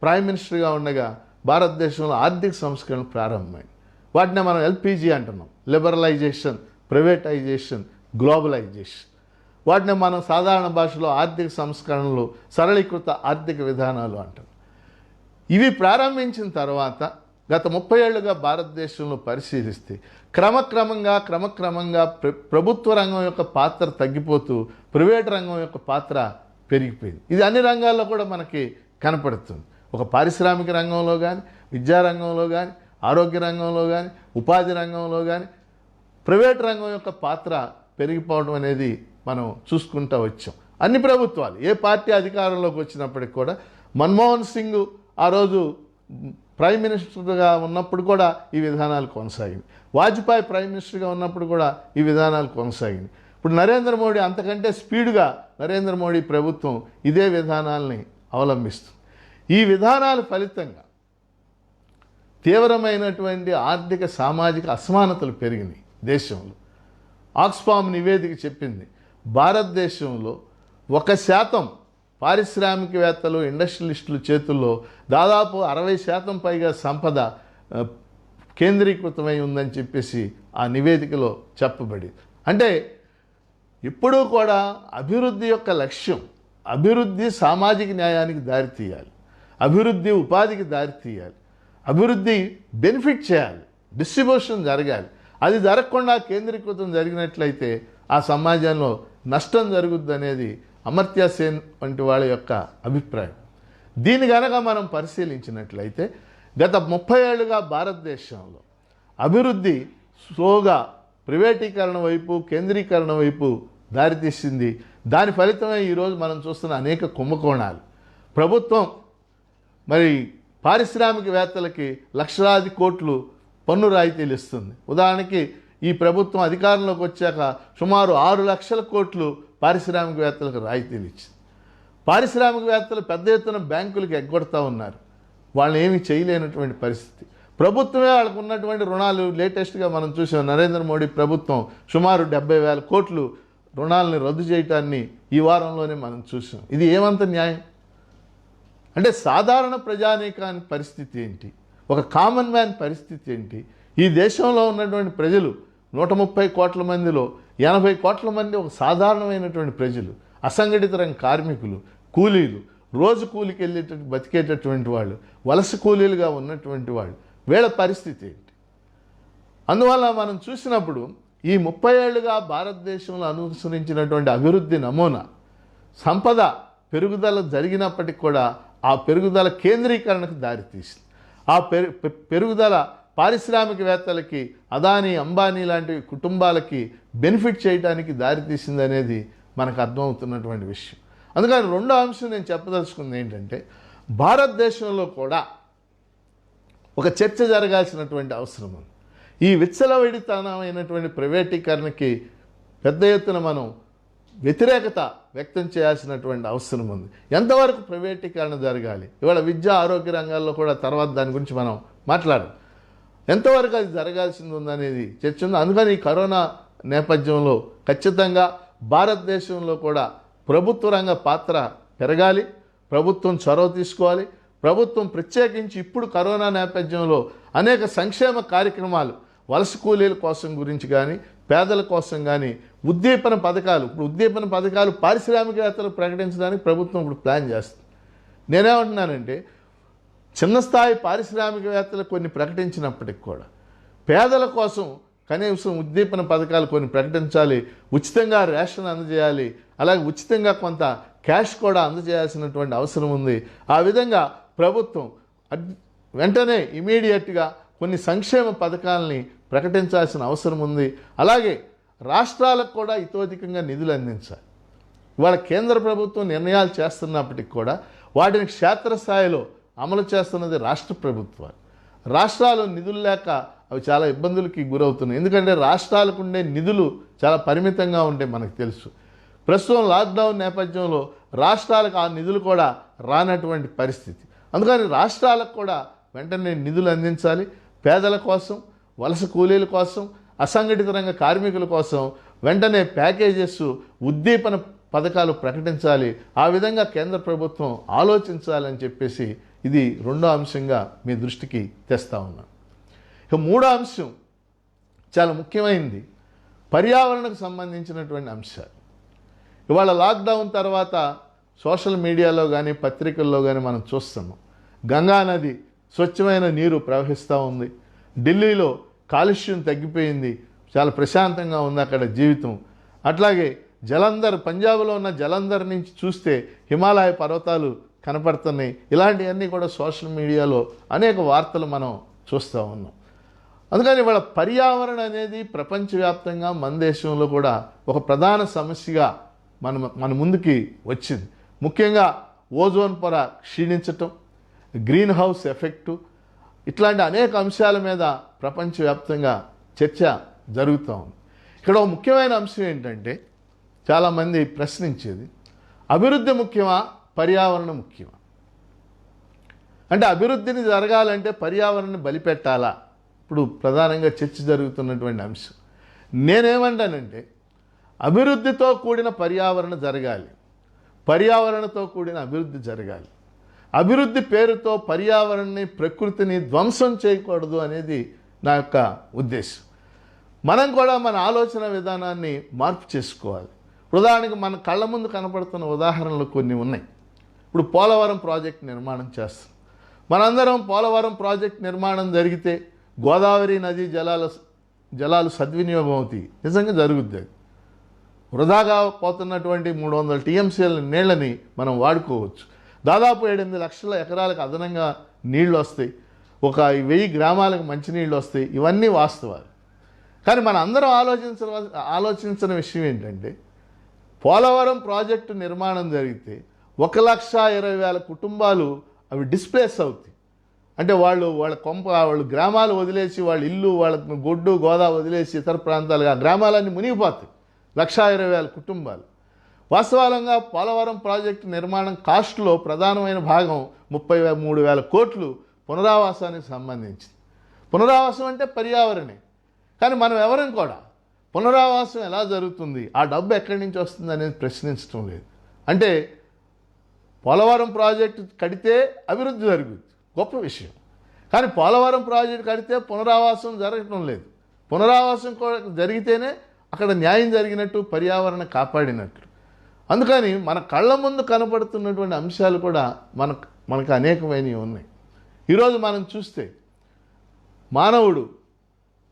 ప్రైమ్ మినిస్టర్గా ఉండగా భారతదేశంలో ఆర్థిక సంస్కరణలు ప్రారంభమైంది. వాటిని మనం ఎల్పిజి అంటున్నాం. Liberalisation, privatisation, globalisation. వాటిని మనం సాధారణ భాషలో ఆర్థిక సంస్కరణలు, సరళీకృత ఆర్థిక విధానాలు అంటాం. ఇవి ప్రారంభించిన తర్వాత గత 30 ఏళ్లుగా భారతదేశంలో పరిశీలిస్తే క్రమక్రమంగా ప్రభుత్వ రంగం యొక్క పాత్ర తగ్గిపోతూ ప్రైవేట్ రంగం యొక్క పాత్ర పెరిగిపోయింది. ఇది అన్ని రంగాల్లో కూడా మనకి కనపడుతుంది. ఒక పారిశ్రామిక రంగంలో కానీ, విద్యారంగంలో కానీ, ఆరోగ్య రంగంలో కానీ, ఉపాధి రంగంలో కానీ ప్రైవేట్ రంగం యొక్క పాత్ర పెరిగిపోవడం అనేది మనం చూసుకుంటూ వచ్చాం. అన్ని ప్రభుత్వాలు, ఏ పార్టీ అధికారంలోకి వచ్చినప్పటికి కూడా, మన్మోహన్ సింగ్ ఆ రోజు ప్రైమ్ మినిస్టర్గా ఉన్నప్పుడు కూడా ఈ విధానాలు కొనసాగింది. వాజ్పేయి ప్రైమ్ మినిస్టర్గా ఉన్నప్పుడు కూడా ఈ విధానాలు కొనసాగింది. ఇప్పుడు నరేంద్ర మోడీ అంతకంటే స్పీడ్గా నరేంద్ర మోడీ ప్రభుత్వం ఇదే విధానాలని అవలంబిస్తుంది. ఈ విధానాల ఫలితంగా తీవ్రమైనటువంటి ఆర్థిక సామాజిక అసమానతలు పెరిగినాయి దేశంలో. ఆక్స్ఫామ్ నివేదిక చెప్పింది, భారతదేశంలో 1% పారిశ్రామికవేత్తలు, ఇండస్ట్రియలిస్టుల చేతుల్లో దాదాపు 60% పైగా సంపద కేంద్రీకృతమై ఉందని చెప్పేసి ఆ నివేదికలో చెప్పబడింది. అంటే ఎప్పుడూ కూడా అభివృద్ధి యొక్క లక్ష్యం, అభివృద్ధి సామాజిక న్యాయానికి దారితీయాలి, అభివృద్ధి ఉపాధికి దారితీయాలి, అభివృద్ధి బెనిఫిట్ చేయాలి, డిస్ట్రిబ్యూషన్ జరగాలి. అది జరగకుండా కేంద్రీకృతం జరిగినట్లయితే ఆ సమాజంలో నష్టం జరుగుద్ది అనేది అమర్త్య సేన్ వంటి వాళ్ళ యొక్క అభిప్రాయం. దీన్ని కనుక మనం పరిశీలించినట్లయితే గత 30 ఏళ్లుగా భారతదేశంలో అభివృద్ధి స్లోగా ప్రైవేటీకరణ వైపు, కేంద్రీకరణ వైపు దారితీసింది. దాని ఫలితమే ఈరోజు మనం చూస్తున్న అనేక కుంభకోణాలు. ప్రభుత్వం మరి పారిశ్రామికవేత్తలకి లక్షలాది కోట్లు పన్ను రాయితీలు ఇస్తుంది. ఉదాహరణకి ఈ ప్రభుత్వం అధికారంలోకి వచ్చాక సుమారు 6 లక్షల కోట్లు పారిశ్రామికవేత్తలకు రాయితీలు ఇచ్చింది. పారిశ్రామికవేత్తలు పెద్ద ఎత్తున బ్యాంకులకు ఎగ్గొడతా ఉన్నారు. వాళ్ళని ఏమీ చేయలేనటువంటి పరిస్థితి. ప్రభుత్వమే వాళ్ళకు ఉన్నటువంటి రుణాలు, లేటెస్ట్గా మనం చూసాం, నరేంద్ర మోడీ ప్రభుత్వం సుమారు 70,000 కోట్లు రుణాలని రద్దు చేయటాన్ని ఈ వారంలోనే మనం చూసాం. ఇది ఏమంత న్యాయం? అంటే సాధారణ ప్రజానీకాని పరిస్థితి ఏంటి, ఒక కామన్ మ్యాన్ పరిస్థితి ఏంటి? ఈ దేశంలో ఉన్నటువంటి ప్రజలు 130 కోట్ల మందిలో 80 కోట్ల మంది ఒక సాధారణమైనటువంటి ప్రజలు, అసంఘటిత రంగ కార్మికులు, కూలీలు, రోజు కూలికి బతికేటటువంటి వాళ్ళు, వలస కూలీలుగా ఉన్నటువంటి వాళ్ళు, వీళ్ళ పరిస్థితి ఏంటి? అందువల్ల మనం చూసినప్పుడు ఈ 30 ఏళ్లుగా భారతదేశంలో అనుసరించినటువంటి అభివృద్ధి నమూనా సంపద పెరుగుదల జరిగినప్పటికీ కూడా ఆ పెరుగుదల కేంద్రీకరణకు దారితీసింది. ఆ పెరుగుదల పారిశ్రామికవేత్తలకి, అదానీ, అంబానీ లాంటి కుటుంబాలకి బెనిఫిట్ చేయడానికి దారితీసింది అనేది మనకు అర్థమవుతున్నటువంటి విషయం. అందుకని రెండో అంశం నేను చెప్పదలుచుకుంది ఏంటంటే, భారతదేశంలో కూడా ఒక చర్చ జరగాల్సినటువంటి అవసరం ఉంది. ఈ విచ్చలవిడితనమైనటువంటి ప్రైవేటీకరణకి పెద్ద ఎత్తున మనం వ్యతిరేకత వ్యక్తం చేయాల్సినటువంటి అవసరం ఉంది. ఎంతవరకు ప్రైవేటీకరణ జరగాలి? ఇవాళ విద్య, ఆరోగ్య రంగాల్లో కూడా తర్వాత దాని గురించి మనం మాట్లాడాలి. ఎంతవరకు అది జరగాల్సింది ఉందనేది చర్చ ఉంది. అందుకని ఈ కరోనా నేపథ్యంలో ఖచ్చితంగా భారతదేశంలో కూడా ప్రభుత్వ రంగ పాత్ర పెరగాలి, ప్రభుత్వం చొరవ తీసుకోవాలి. ప్రభుత్వం ప్రత్యేకించి ఇప్పుడు కరోనా నేపథ్యంలో అనేక సంక్షేమ కార్యక్రమాలు, వలస కూలీల కోసం గురించి కానీ, పేదల కోసం కానీ ఉద్దీపన పథకాలు, ఇప్పుడు ఉద్దీపన పథకాలు పారిశ్రామికవేత్తలు ప్రకటించడానికి ప్రభుత్వం ఇప్పుడు ప్లాన్ చేస్తుంది. నేనేమంటున్నానంటే చిన్న స్థాయి పారిశ్రామికవేత్తలు కొన్ని ప్రకటించినప్పటికి కూడా పేదల కోసం కనీసం ఉద్దీపన పథకాలు కొన్ని ప్రకటించాలి, ఉచితంగా రేషన్ అందజేయాలి, అలాగే ఉచితంగా కొంత క్యాష్ కూడా అందజేయాల్సినటువంటి అవసరం ఉంది. ఆ విధంగా ప్రభుత్వం వెంటనే ఇమీడియట్గా కొన్ని సంక్షేమ పథకాలని ప్రకటించాల్సిన అవసరం ఉంది. అలాగే రాష్ట్రాలకు కూడా ఇతోధికంగా నిధులు అందించాలి. ఇవాళ కేంద్ర ప్రభుత్వం నిర్ణయాలు చేస్తున్నప్పటికి కూడా వాటిని క్షేత్రస్థాయిలో అమలు చేస్తున్నది రాష్ట్ర ప్రభుత్వాలు. రాష్ట్రాలు నిధులు లేక అవి చాలా ఇబ్బందులకి గురవుతున్నాయి. ఎందుకంటే రాష్ట్రాలకు ఉండే నిధులు చాలా పరిమితంగా ఉంటాయి, మనకు తెలుసు. ప్రస్తుతం లాక్డౌన్ నేపథ్యంలో రాష్ట్రాలకు ఆ నిధులు కూడా రానటువంటి పరిస్థితి. అందుకని రాష్ట్రాలకు కూడా వెంటనే నిధులు అందించాలి. పేదల కోసం, వలస కూలీల కోసం, అసంఘటిత రంగ కార్మికుల కోసం వెంటనే ప్యాకేజెస్, ఉద్దీపన పథకాలు ప్రకటించాలి. ఆ విధంగా కేంద్ర ప్రభుత్వం ఆలోచించాలని చెప్పేసి ఇది రెండో అంశంగా మీ దృష్టికి తెస్తా ఉన్నాను. ఇక మూడో అంశం చాలా ముఖ్యమైనది, పర్యావరణకు సంబంధించినటువంటి అంశాలు. ఇవాళ లాక్డౌన్ తర్వాత సోషల్ మీడియాలో కానీ పత్రికల్లో కానీ మనం చూస్తున్నాం, గంగా నది స్వచ్ఛమైన నీరు ప్రవహిస్తూ ఉంది. ఢిల్లీలో కాలుష్యం తగ్గిపోయింది, చాలా ప్రశాంతంగా ఉంది అక్కడ జీవితం. అట్లాగే జలంధర్, పంజాబ్లో ఉన్న జలంధర్ నుంచి చూస్తే హిమాలయ పర్వతాలు కనపడుతున్నాయి. ఇలాంటివన్నీ కూడా సోషల్ మీడియాలో అనేక వార్తలు మనం చూస్తూ ఉన్నాం. అందుకని ఇవాళ పర్యావరణం అనేది ప్రపంచవ్యాప్తంగా మన దేశంలో కూడా ఒక ప్రధాన సమస్యగా మన ముందుకి వచ్చింది. ముఖ్యంగా ఓజోన్ పొర క్షీణించటం, గ్రీన్ హౌస్ ఎఫెక్టు, ఇట్లాంటి అనేక అంశాల మీద ప్రపంచవ్యాప్తంగా చర్చ జరుగుతూ ఉంది. ఇక్కడ ఒక ముఖ్యమైన అంశం ఏంటంటే, చాలామంది ప్రశ్నించేది, అభివృద్ధి ముఖ్యమా, పర్యావరణం ముఖ్యమా? అంటే అభివృద్ధిని జరగాలంటే పర్యావరణాన్ని బలిపెట్టాలా? ఇప్పుడు ప్రధానంగా చర్చ జరుగుతున్నటువంటి అంశం. నేనేమంటానంటే అభివృద్ధితో కూడిన పర్యావరణ జరగాలి, పర్యావరణతో కూడిన అభివృద్ధి జరగాలి. అభివృద్ధి పేరుతో పర్యావరణాన్ని, ప్రకృతిని ధ్వంసం చేయకూడదు అనేది నా యొక్క ఉద్దేశం. మనం కూడా మన ఆలోచన విధానాన్ని మార్పు చేసుకోవాలి. ఉదాహరణకు మన కళ్ళ ముందు కనపడుతున్న ఉదాహరణలు కొన్ని ఉన్నాయి. ఇప్పుడు పోలవరం ప్రాజెక్ట్ నిర్మాణం చేస్తాం. మనందరం పోలవరం ప్రాజెక్ట్ నిర్మాణం జరిగితే గోదావరి నదీ జలాలు సద్వినియోగం అవుతాయి. నిజంగా జరుగుద్ది. వృధాగా పోతున్నటువంటి 300 టీఎంసీల నీళ్ళని మనం వాడుకోవచ్చు. దాదాపు 8 లక్షల ఎకరాలకు అదనంగా నీళ్ళు వస్తాయి. ఒక 1000 గ్రామాలకు మంచినీళ్ళు వస్తాయి. ఇవన్నీ వాస్తవాలు. కానీ మన అందరం ఆలోచించిన విషయం ఏంటంటే, పోలవరం ప్రాజెక్టు నిర్మాణం జరిగితే 1,20,000 కుటుంబాలు అవి డిస్ప్లేస్ అవుతాయి. అంటే వాళ్ళ గ్రామాలు వదిలేసి, వాళ్ళ ఇల్లు, వాళ్ళ గొడ్డు గోదా వదిలేసి ఇతర ప్రాంతాలుగా గ్రామాలన్నీ మునిగిపోతాయి. 1,20,000 కుటుంబాలు. వాస్తవాలంగా పోలవరం ప్రాజెక్టు నిర్మాణం కాస్ట్లో ప్రధానమైన భాగం 33,000 కోట్లు పునరావాసానికి సంబంధించింది. పునరావాసం అంటే పర్యావరణే. కానీ మనం ఎవరం కూడా పునరావాసం ఎలా జరుగుతుంది, ఆ డబ్బు ఎక్కడి నుంచి వస్తుంది అనేది ప్రశ్నించడం లేదు. అంటే పోలవరం ప్రాజెక్టు కడితే అభివృద్ధి జరుగుతుంది, గొప్ప విషయం. కానీ పోలవరం ప్రాజెక్టు కడితే పునరావాసం జరగటం లేదు. పునరావాసం జరిగితేనే అక్కడ న్యాయం జరిగినట్టు, పర్యావరణ కాపాడినట్లు. అందుకని మన కళ్ళ ముందు కనపడుతున్నటువంటి అంశాలు కూడా మనకు అనేకమైనవి ఉన్నాయి. ఈరోజు మనం చూస్తే మానవుడు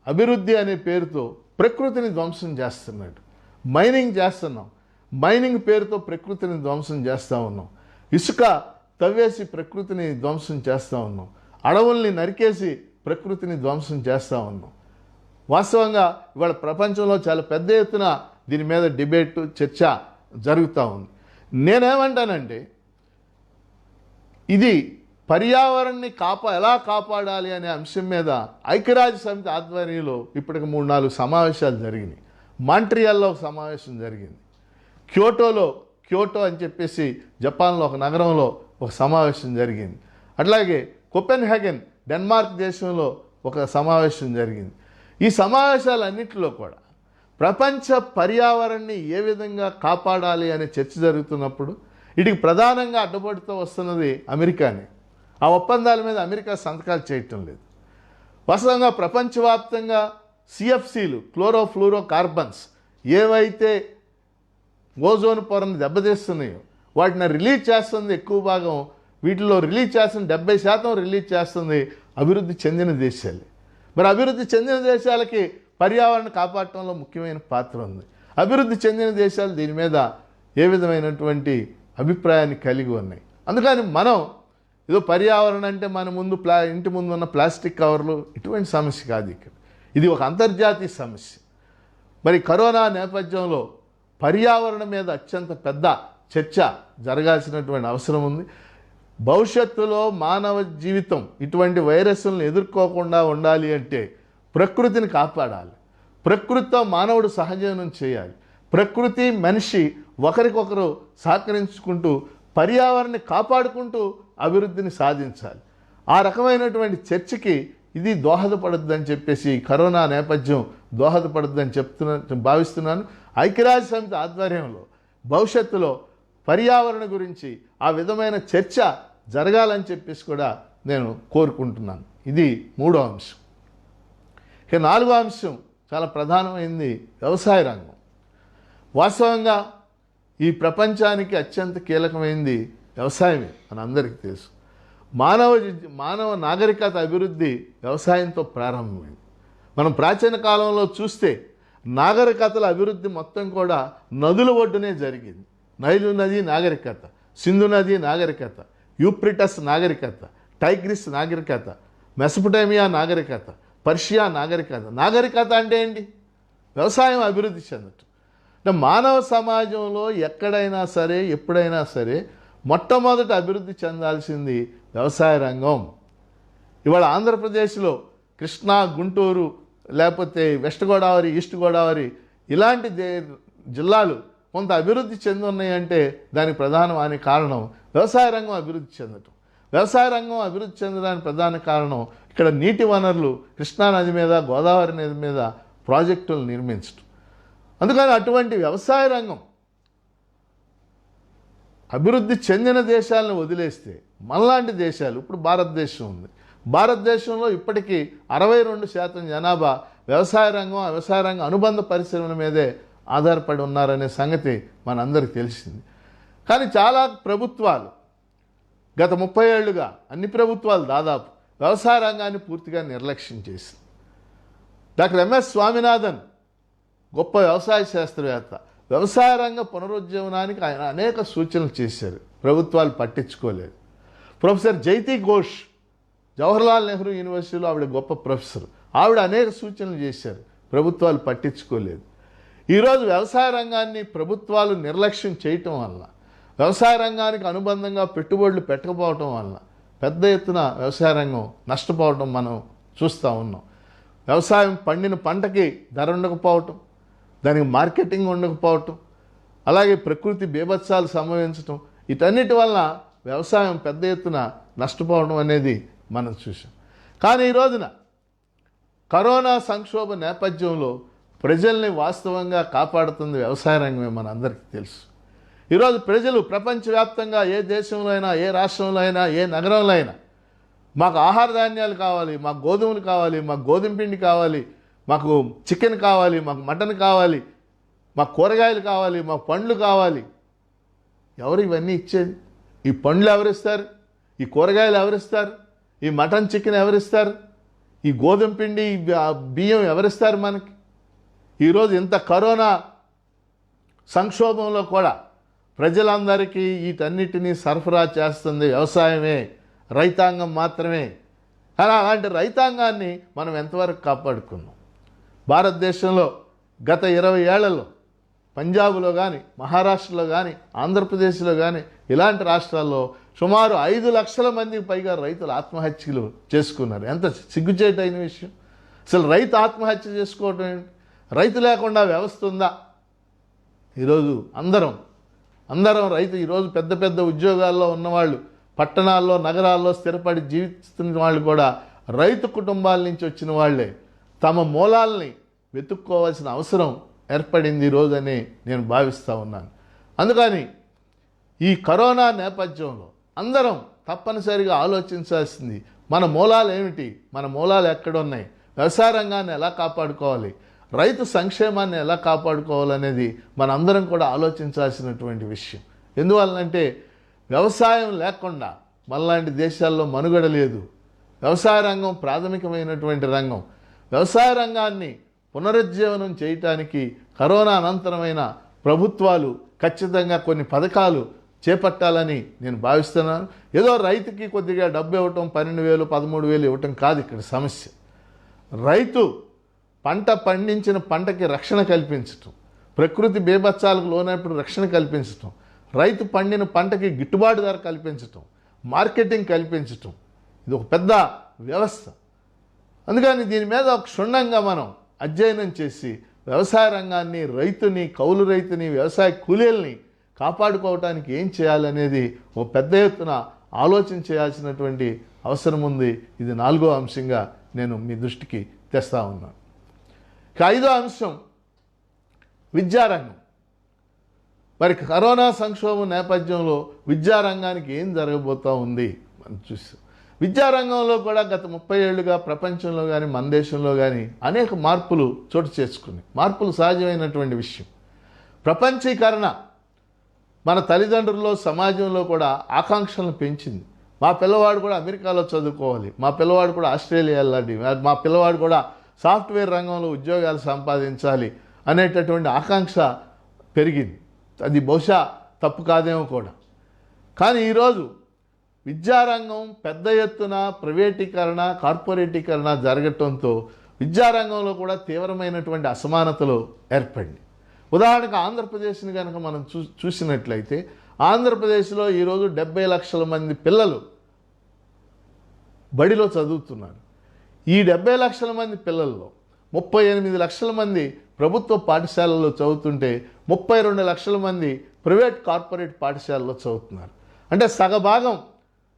అభివృద్ధి అనే పేరుతో ప్రకృతిని ధ్వంసం చేస్తున్నాడు. మైనింగ్ చేస్తున్నాం, మైనింగ్ పేరుతో ప్రకృతిని ధ్వంసం చేస్తూ ఉన్నాం. ఇసుక తవ్వేసి ప్రకృతిని ధ్వంసం చేస్తూ ఉన్నాం. అడవుల్ని నరికేసి ప్రకృతిని ధ్వంసం చేస్తూ ఉన్నాం. వాస్తవంగా ఇవాళ ప్రపంచంలో చాలా పెద్ద ఎత్తున దీని మీద డిబేట్, చర్చ జరుగుతూ ఉంది. నేనేమంటానంటే, ఇది పర్యావరణాన్ని ఎలా కాపాడాలి అనే అంశం మీద ఐక్యరాజ్య సమితి ఆధ్వర్యంలో ఇప్పటికి 3-4 సమావేశాలు జరిగినాయి. మాంట్రియాల్లో ఒక సమావేశం జరిగింది. క్యోటో అని చెప్పేసి జపాన్లో ఒక నగరంలో ఒక సమావేశం జరిగింది. అట్లాగే కోపెన్హెగన్ డెన్మార్క్ దేశంలో ఒక సమావేశం జరిగింది. ఈ సమావేశాలన్నింటిలో కూడా ప్రపంచ పర్యావరణాన్ని ఏ విధంగా కాపాడాలి అనే చర్చ జరుగుతున్నప్పుడు వీటికి ప్రధానంగా అడ్డుపడుతూ వస్తున్నది అమెరికానే. ఆ ఒప్పందాల మీద అమెరికా సంతకాలు చేయటం లేదు. వాస్తవంగా ప్రపంచవ్యాప్తంగా సిఎఫ్సీలు, క్లోరోఫ్లూరో కార్బన్స్ ఏవైతే ఓజోన్ పొరను దెబ్బతీస్తున్నాయో వాటిని రిలీజ్ చేస్తుంది ఎక్కువ భాగం వీటిలో రిలీజ్ చేస్తున్న 70% రిలీజ్ చేస్తుంది అభివృద్ధి చెందిన దేశాలు. మరి అభివృద్ధి చెందిన దేశాలకి పర్యావరణ కాపాడటంలో ముఖ్యమైన పాత్ర ఉంది. అభివృద్ధి చెందిన దేశాలు దీని మీద ఏ విధమైనటువంటి అభిప్రాయాన్ని కలిగి ఉన్నాయి. అందుకని మనం ఏదో పర్యావరణం అంటే మన ముందు ఇంటి ముందు ఉన్న ప్లాస్టిక్ కవర్లు ఇటువంటి సమస్య కాదు ఇక్కడ. ఇది ఒక అంతర్జాతీయ సమస్య. మరి కరోనా నేపథ్యంలో పర్యావరణం మీద అత్యంత పెద్ద చర్చ జరగాల్సినటువంటి అవసరం ఉంది. భవిష్యత్తులో మానవ జీవితం ఇటువంటి వైరస్లను ఎదుర్కోకుండా ఉండాలి అంటే ప్రకృతిని కాపాడాలి. ప్రకృతితో మానవుడు సహజీవనం చేయాలి. ప్రకృతి మనిషి ఒకరికొకరు సహకరించుకుంటూ పర్యావరణాన్ని కాపాడుకుంటూ అభివృద్ధిని సాధించాలి. ఆ రకమైనటువంటి చర్చకి ఇది దోహదపడుద్దని చెప్పేసి కరోనా నేపథ్యం దోహదపడుద్దని భావిస్తున్నాను. ఐక్యరాజ్య సమితి ఆధ్వర్యంలో భవిష్యత్తులో పర్యావరణ గురించి ఆ విధమైన చర్చ జరగాలని చెప్పేసి కూడా నేను కోరుకుంటున్నాను. ఇది 3వ అంశం. ఇక 4వ అంశం చాలా ప్రధానమైంది వ్యవసాయ రంగం. వాస్తవంగా ఈ ప్రపంచానికి అత్యంత కీలకమైంది వ్యవసాయమే, మనందరికీ తెలుసు. మానవ నాగరికత అభివృద్ధి వ్యవసాయంతో ప్రారంభమైంది. మనం ప్రాచీన కాలంలో చూస్తే నాగరికతల అభివృద్ధి మొత్తం కూడా నదుల ఒడ్డునే జరిగింది. నైలు నది నాగరికత, సింధు నది నాగరికత, యూప్రిటస్ నాగరికత, టైగ్రిస్ నాగరికత, మెసపొటేమియా నాగరికత, పర్షియా నాగరికత. నాగరికత అంటే ఏంటి? వ్యవసాయం అభివృద్ధి చెందటం. అంటే మానవ సమాజంలో ఎక్కడైనా సరే ఎప్పుడైనా సరే మొట్టమొదట అభివృద్ధి చెందాల్సింది వ్యవసాయ రంగం. ఇవాళ ఆంధ్రప్రదేశ్లో కృష్ణా, గుంటూరు, లేకపోతే వెస్ట్ గోదావరి, ఈస్ట్ గోదావరి ఇలాంటి జిల్లాలు కొంత అభివృద్ధి చెంది ఉన్నాయంటే దానికి ప్రధానమైన కారణం వ్యవసాయ రంగం అభివృద్ధి చెందటం. వ్యవసాయ రంగం అభివృద్ధి చెందడానికి ప్రధాన కారణం ఇక్కడ నీటి వనరులు కృష్ణా నది మీద, గోదావరి నది మీద ప్రాజెక్టులు నిర్మించడం. అందుకని అటువంటి వ్యవసాయ రంగం అభివృద్ధి చెందిన దేశాలను వదిలేస్తే మనలాంటి దేశాలు, ఇప్పుడు భారతదేశం ఉంది, భారతదేశంలో ఇప్పటికీ 62% జనాభా వ్యవసాయ రంగం అనుబంధ పరిశ్రమల మీదే ఆధారపడి ఉన్నారనే సంగతి మనందరికీ తెలిసింది. కానీ చాలా ప్రభుత్వాలు గత 30 ఏళ్లుగా అన్ని ప్రభుత్వాలు దాదాపు వ్యవసాయ రంగాన్ని పూర్తిగా నిర్లక్ష్యం చేసింది. డాక్టర్ ఎంఎస్ స్వామినాథన్ గొప్ప వ్యవసాయ శాస్త్రవేత్త. వ్యవసాయ రంగ పునరుజ్జీవనానికి ఆయన అనేక సూచనలు చేశారు, ప్రభుత్వాలు పట్టించుకోలేదు. ప్రొఫెసర్ జైతి ఘోష్ జవహర్లాల్ నెహ్రూ యూనివర్సిటీలో ఆవిడ గొప్ప ప్రొఫెసర్, ఆవిడ అనేక సూచనలు చేశారు, ప్రభుత్వాలు పట్టించుకోలేదు. ఈరోజు వ్యవసాయ రంగాన్ని ప్రభుత్వాలు నిర్లక్ష్యం చేయటం వల్ల, వ్యవసాయ రంగానికి అనుబంధంగా పెట్టుబడులు పెట్టకపోవటం వల్ల పెద్ద ఎత్తున వ్యవసాయ రంగం నష్టపోవటం మనం చూస్తూ ఉన్నాం. వ్యవసాయం పండిన పంటకి ధర ఉండకపోవటం, దానికి మార్కెటింగ్ ఉండకపోవటం, అలాగే ప్రకృతి బీభత్సాలు సంభవించటం, వీటన్నిటి వల్ల వ్యవసాయం పెద్ద ఎత్తున నష్టపోవడం అనేది మనం చూసాం. కానీ ఈ రోజున కరోనా సంక్షోభ నేపథ్యంలో ప్రజల్ని వాస్తవంగా కాపాడుతుంది వ్యవసాయ రంగమే, మనందరికీ తెలుసు. ఈరోజు ప్రజలు ప్రపంచవ్యాప్తంగా ఏ దేశంలో అయినా, ఏ రాష్ట్రంలో అయినా, ఏ నగరంలో అయినా మాకు ఆహార ధాన్యాలు కావాలి, మాకు గోధుమలు కావాలి, మాకు గోధుమ పిండి కావాలి, మాకు చికెన్ కావాలి, మాకు మటన్ కావాలి, మాకు కూరగాయలు కావాలి, మాకు పండ్లు కావాలి. ఎవరు ఇవన్నీ ఇచ్చేది? ఈ పండ్లు ఎవరిస్తారు? ఈ కూరగాయలు ఎవరిస్తారు? ఈ మటన్, చికెన్ ఎవరిస్తారు? ఈ గోధుమ పిండి, బియ్యం ఎవరిస్తారు మనకి? ఈరోజు ఇంత కరోనా సంక్షోభంలో కూడా ప్రజలందరికీ వీటన్నిటినీ సరఫరా చేస్తుంది వ్యవసాయమే, రైతాంగం మాత్రమే. కానీ అలాంటి రైతాంగాన్ని మనం ఎంతవరకు కాపాడుకున్నాం? భారతదేశంలో గత 20 ఏళ్లలో పంజాబ్లో కానీ, మహారాష్ట్రలో కానీ, ఆంధ్రప్రదేశ్లో కానీ ఇలాంటి రాష్ట్రాల్లో సుమారు 5 లక్షల మందికి పైగా రైతులు ఆత్మహత్యలు చేసుకున్నారు. ఎంత సిగ్గుచేటైన విషయం! అసలు రైతు ఆత్మహత్య చేసుకోవటం ఏంటి? రైతు లేకుండా వ్యవస్థ ఉందా? ఈరోజు అందరం రైతు. ఈరోజు పెద్ద పెద్ద ఉద్యోగాల్లో ఉన్నవాళ్ళు, పట్టణాల్లో, నగరాల్లో స్థిరపడి జీవిస్తున్న వాళ్ళు కూడా రైతు కుటుంబాల నుంచి వచ్చిన వాళ్ళే. తమ మూలాల్ని వెతుక్కోవాల్సిన అవసరం ఏర్పడింది ఈరోజని నేను భావిస్తూ ఉన్నాను. అందుకని ఈ కరోనా నేపథ్యంలో అందరం తప్పనిసరిగా ఆలోచించాల్సింది మన మూలాలు ఏమిటి, మన మూలాలు ఎక్కడున్నాయి, వ్యవసాయ రంగాన్ని ఎలా కాపాడుకోవాలి, రైతు సంక్షేమాన్ని ఎలా కాపాడుకోవాలనేది మనందరం కూడా ఆలోచించాల్సినటువంటి విషయం. ఎందువల్లంటే వ్యవసాయం లేకుండా మనలాంటి దేశాల్లో మనుగడ లేదు. వ్యవసాయ రంగం ప్రాథమికమైనటువంటి రంగం. వ్యవసాయ రంగాన్ని పునరుజ్జీవనం చేయటానికి కరోనా అనంతరమైన ప్రభుత్వాలు ఖచ్చితంగా కొన్ని పథకాలు చేపట్టాలని నేను భావిస్తున్నాను. ఏదో రైతుకి కొద్దిగా డబ్బు ఇవ్వటం, 12,000 13,000 ఇవ్వటం కాదు ఇక్కడ సమస్య. రైతు పంట పండించిన పంటకి రక్షణ కల్పించటం, ప్రకృతి బీభత్సాలకు లోనప్పుడు రక్షణ కల్పించటం, రైతు పండిన పంటకి గిట్టుబాటు ధర కల్పించటం, మార్కెటింగ్ కల్పించటం, ఇది ఒక పెద్ద వ్యవస్థ. అందుకని దీని మీద ఒక క్షుణ్ణంగా మనం అధ్యయనం చేసి వ్యవసాయ రంగాన్ని, రైతుని, కౌలు రైతుని, వ్యవసాయ కూలీల్ని కాపాడుకోవటానికి ఏం చేయాలనేది ఓ పెద్ద ఎత్తున ఆలోచన చేయాల్సినటువంటి అవసరం ఉంది. ఇది 4వ అంశంగా నేను మీ దృష్టికి తెస్తా ఉన్నాను. ఇక 5వ అంశం విద్యారంగం. మరి కరోనా సంక్షోభం నేపథ్యంలో విద్యారంగానికి ఏం జరగబోతూ ఉంది మనం చూస్తాం. విద్యారంగంలో కూడా గత 30 ఏళ్లుగా ప్రపంచంలో కానీ మన దేశంలో కానీ అనేక మార్పులు చోటు చేసుకున్నాయి. మార్పులు సహజమైనటువంటి విషయం. ప్రపంచీకరణ మన తల్లిదండ్రుల్లో, సమాజంలో కూడా ఆకాంక్షలను పెంచింది. మా పిల్లవాడు కూడా అమెరికాలో చదువుకోవాలి, మా పిల్లవాడు కూడా ఆస్ట్రేలియా వెళ్ళాలి, మా పిల్లవాడు కూడా సాఫ్ట్వేర్ రంగంలో ఉద్యోగాలు సంపాదించాలి అనేటటువంటి ఆకాంక్ష పెరిగింది. అది బహుశా తప్పు కాదేమో కూడా. కానీ ఈరోజు విద్యారంగం పెద్ద ఎత్తున ప్రైవేటీకరణ, కార్పొరేటీకరణ జరగటంతో విద్యారంగంలో కూడా తీవ్రమైనటువంటి అసమానతలు ఏర్పడింది. ఉదాహరణకు ఆంధ్రప్రదేశ్ని కనుక మనం చూసినట్లయితే ఆంధ్రప్రదేశ్లో ఈరోజు 70 లక్షల మంది పిల్లలు బడిలో చదువుతున్నారు. ఈ 70 లక్షల మంది పిల్లల్లో 38 లక్షల మంది ప్రభుత్వ పాఠశాలల్లో చదువుతుంటే 32 లక్షల మంది ప్రైవేట్ కార్పొరేట్ పాఠశాలలో చదువుతున్నారు. అంటే సగభాగం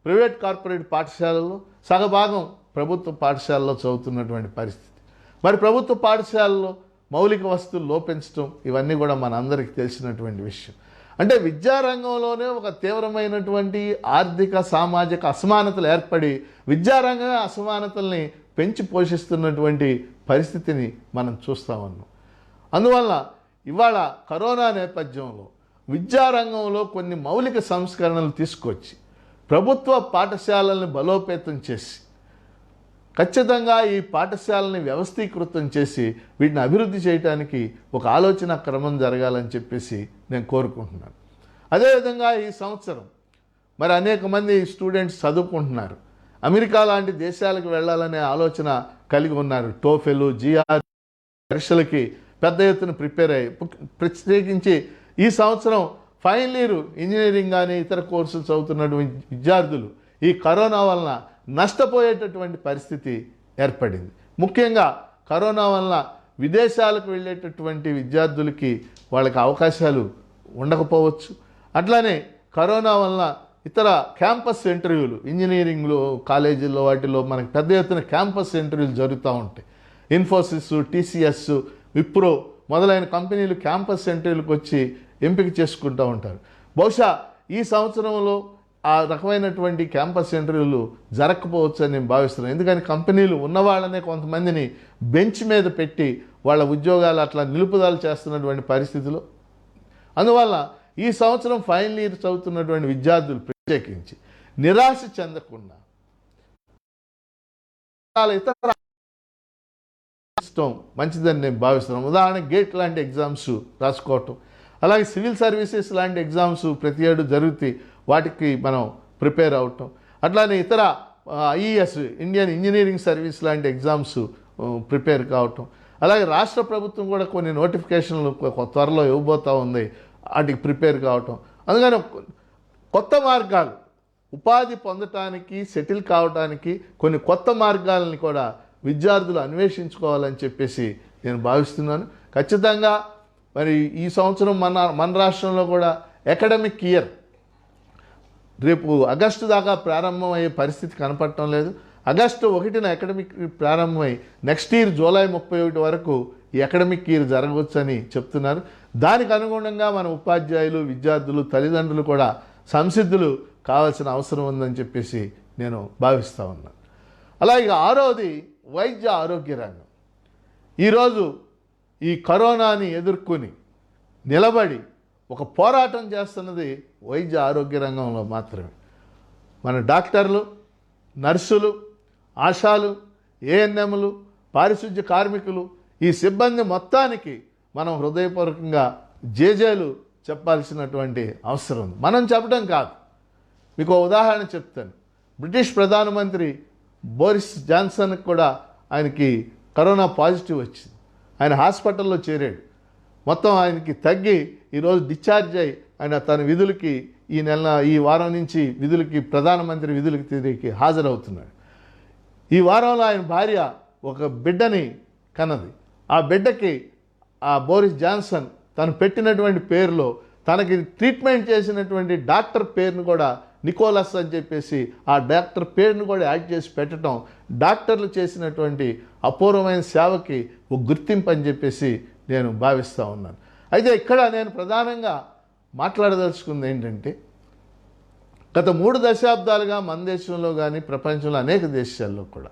ప్రైవేట్ కార్పొరేట్ పాఠశాలల్లో, సగభాగం ప్రభుత్వ పాఠశాలలో చదువుతున్నటువంటి పరిస్థితి. మరి ప్రభుత్వ పాఠశాలలో మౌలిక వసతులు లోపించడం ఇవన్నీ కూడా మన అందరికీ తెలిసినటువంటి విషయం. అంటే విద్యారంగంలోనే ఒక తీవ్రమైనటువంటి ఆర్థిక, సామాజిక అసమానతలు ఏర్పడి విద్యారంగ అసమానతల్ని పెంచి పోషిస్తున్నటువంటి పరిస్థితిని మనం చూస్తూ ఉన్నాం. అందువల్ల ఇవాళ కరోనా నేపథ్యంలో విద్యారంగంలో కొన్ని మౌలిక సంస్కరణలు తీసుకొచ్చి ప్రభుత్వ పాఠశాలల్ని బలోపేతం చేసి ఖచ్చితంగా ఈ పాఠశాలని వ్యవస్థీకృతం చేసి వీటిని అభివృద్ధి చేయడానికి ఒక ఆలోచన క్రమం జరగాలని చెప్పేసి నేను కోరుకుంటున్నాను. అదేవిధంగా ఈ సంవత్సరం మరి అనేక మంది స్టూడెంట్స్ చదువుకుంటున్నారు, అమెరికా లాంటి దేశాలకు వెళ్ళాలనే ఆలోచన కలిగి ఉన్నారు. టోఫెల్, జిఆర్ పరీక్షలకి పెద్ద ఎత్తున ప్రిపేర్ అయ్యి, ప్రత్యేకించి ఈ సంవత్సరం ఫైనల్ ఇయర్ ఇంజనీరింగ్ కానీ ఇతర కోర్సులు చదువుతున్నటువంటి విద్యార్థులు ఈ కరోనా వలన నష్టపోయేటటువంటి పరిస్థితి ఏర్పడింది. ముఖ్యంగా కరోనా వలన విదేశాలకు వెళ్ళేటటువంటి విద్యార్థులకి వాళ్ళకి అవకాశాలు ఉండకపోవచ్చు. అట్లానే కరోనా వలన ఇతర క్యాంపస్ ఇంటర్వ్యూలు, ఇంజనీరింగ్లో కాలేజీల్లో వాటిలో మనకి పెద్ద ఎత్తున క్యాంపస్ ఇంటర్వ్యూలు జరుగుతూ ఉంటాయి. ఇన్ఫోసిస్, టీసీఎస్, విప్రో మొదలైన కంపెనీలు క్యాంపస్ ఇంటర్వ్యూలకు వచ్చి ఎంపిక చేసుకుంటూ ఉంటారు. బహుశా ఈ సంవత్సరంలో ఆ రకమైనటువంటి క్యాంపస్ ఇంటర్వ్యూలు జరగకపోవచ్చు అని నేను భావిస్తున్నాను. ఎందుకని కంపెనీలు ఉన్నవాళ్ళనే కొంతమందిని బెంచ్ మీద పెట్టి వాళ్ళ ఉద్యోగాలు అట్లా నిలుపుదల చేస్తున్నటువంటి పరిస్థితిలో, అందువల్ల ఈ సంవత్సరం ఫైనల్ ఇయర్ చదువుతున్నటువంటి విద్యార్థులు ప్రత్యేకించి నిరాశ చెందకుండా ఇతర మంచిదని నేను భావిస్తున్నాను. ఉదాహరణకు గేట్ లాంటి ఎగ్జామ్స్ రాసుకోవటం, అలాగే సివిల్ సర్వీసెస్ లాంటి ఎగ్జామ్స్ ప్రతి ఏడు జరుగుతాయి, వాటికి మనం ప్రిపేర్ అవటం, అట్లానే ఇతర ఐఈఎస్, ఇండియన్ ఇంజనీరింగ్ సర్వీస్ లాంటి ఎగ్జామ్స్ ప్రిపేర్ కావటం, అలాగే రాష్ట్ర ప్రభుత్వం కూడా కొన్ని నోటిఫికేషన్లు త్వరలో ఇవ్వబోతూ ఉంది, వాటికి ప్రిపేర్ కావటం. అందుకని కొత్త మార్గాలు, ఉపాధి పొందటానికి, సెటిల్ కావటానికి కొన్ని కొత్త మార్గాలని కూడా విద్యార్థులు అన్వేషించుకోవాలని చెప్పేసి నేను భావిస్తున్నాను. ఖచ్చితంగా మరి ఈ సంవత్సరం మన రాష్ట్రంలో కూడా అకాడమిక్ ఇయర్ రేపు ఆగస్టు దాకా ప్రారంభమయ్యే పరిస్థితి కనపడటం లేదు. ఆగస్టు 1న అకాడమిక్ ప్రారంభమై నెక్స్ట్ ఇయర్ జూలై 31 వరకు ఈ అకాడమిక్ ఇయర్ జరగవచ్చని చెప్తున్నారు. దానికి అనుగుణంగా మన ఉపాధ్యాయులు, విద్యార్థులు, తల్లిదండ్రులు కూడా సంసిద్ధులు కావాల్సిన అవసరం ఉందని చెప్పేసి నేను భావిస్తూ ఉన్నాను. అలాగే 6వది వైద్య ఆరోగ్య రంగం. ఈరోజు ఈ కరోనాని ఎదుర్కొని నిలబడి ఒక పోరాటం చేస్తున్నది వైద్య ఆరోగ్య రంగంలో మాత్రమే. మన డాక్టర్లు, నర్సులు, ఆశాలు, ఏఎన్ఎంలు, పారిశుద్ధ్య కార్మికులు, ఈ సిబ్బంది మొత్తానికి మనం హృదయపూర్వకంగా జేజేలు చెప్పాల్సినటువంటి అవసరం ఉంది. మనం చెప్పడం కాదు. మీకు ఒక ఉదాహరణ చెప్తాను. బ్రిటిష్ ప్రధానమంత్రి బోరిస్ జాన్సన్కి కూడా ఆయనకి కరోనా పాజిటివ్ వచ్చింది. ఆయన హాస్పిటల్లో చేరాడు. మొత్తం ఆయనకి తగ్గి ఈరోజు డిశ్చార్జ్ అయ్యి ఆయన తన విధులకి ఈ వారం నుంచి ప్రధానమంత్రి విధులకి తిరిగి హాజరవుతున్నాడు. ఈ వారంలో ఆయన భార్య ఒక బిడ్డని కన్నది. ఆ బిడ్డకి ఆ బోరిస్ జాన్సన్ తను పెట్టినటువంటి పేరులో తనకి ట్రీట్మెంట్ చేసినటువంటి డాక్టర్ పేరును కూడా నికోలస్ అని చెప్పేసి ఆ డాక్టర్ పేరును కూడా యాడ్ చేసి పెట్టడం డాక్టర్లు చేసినటువంటి అపూర్వమైన సేవకి ఒక గుర్తింపు అని చెప్పేసి నేను భావిస్తూ ఉన్నాను. అయితే ఇక్కడ నేను ప్రధానంగా మాట్లాడదలుచుకుంది ఏంటంటే, గత 3 దశాబ్దాలుగా మన దేశంలో కానీ ప్రపంచంలో అనేక దేశాల్లో కూడా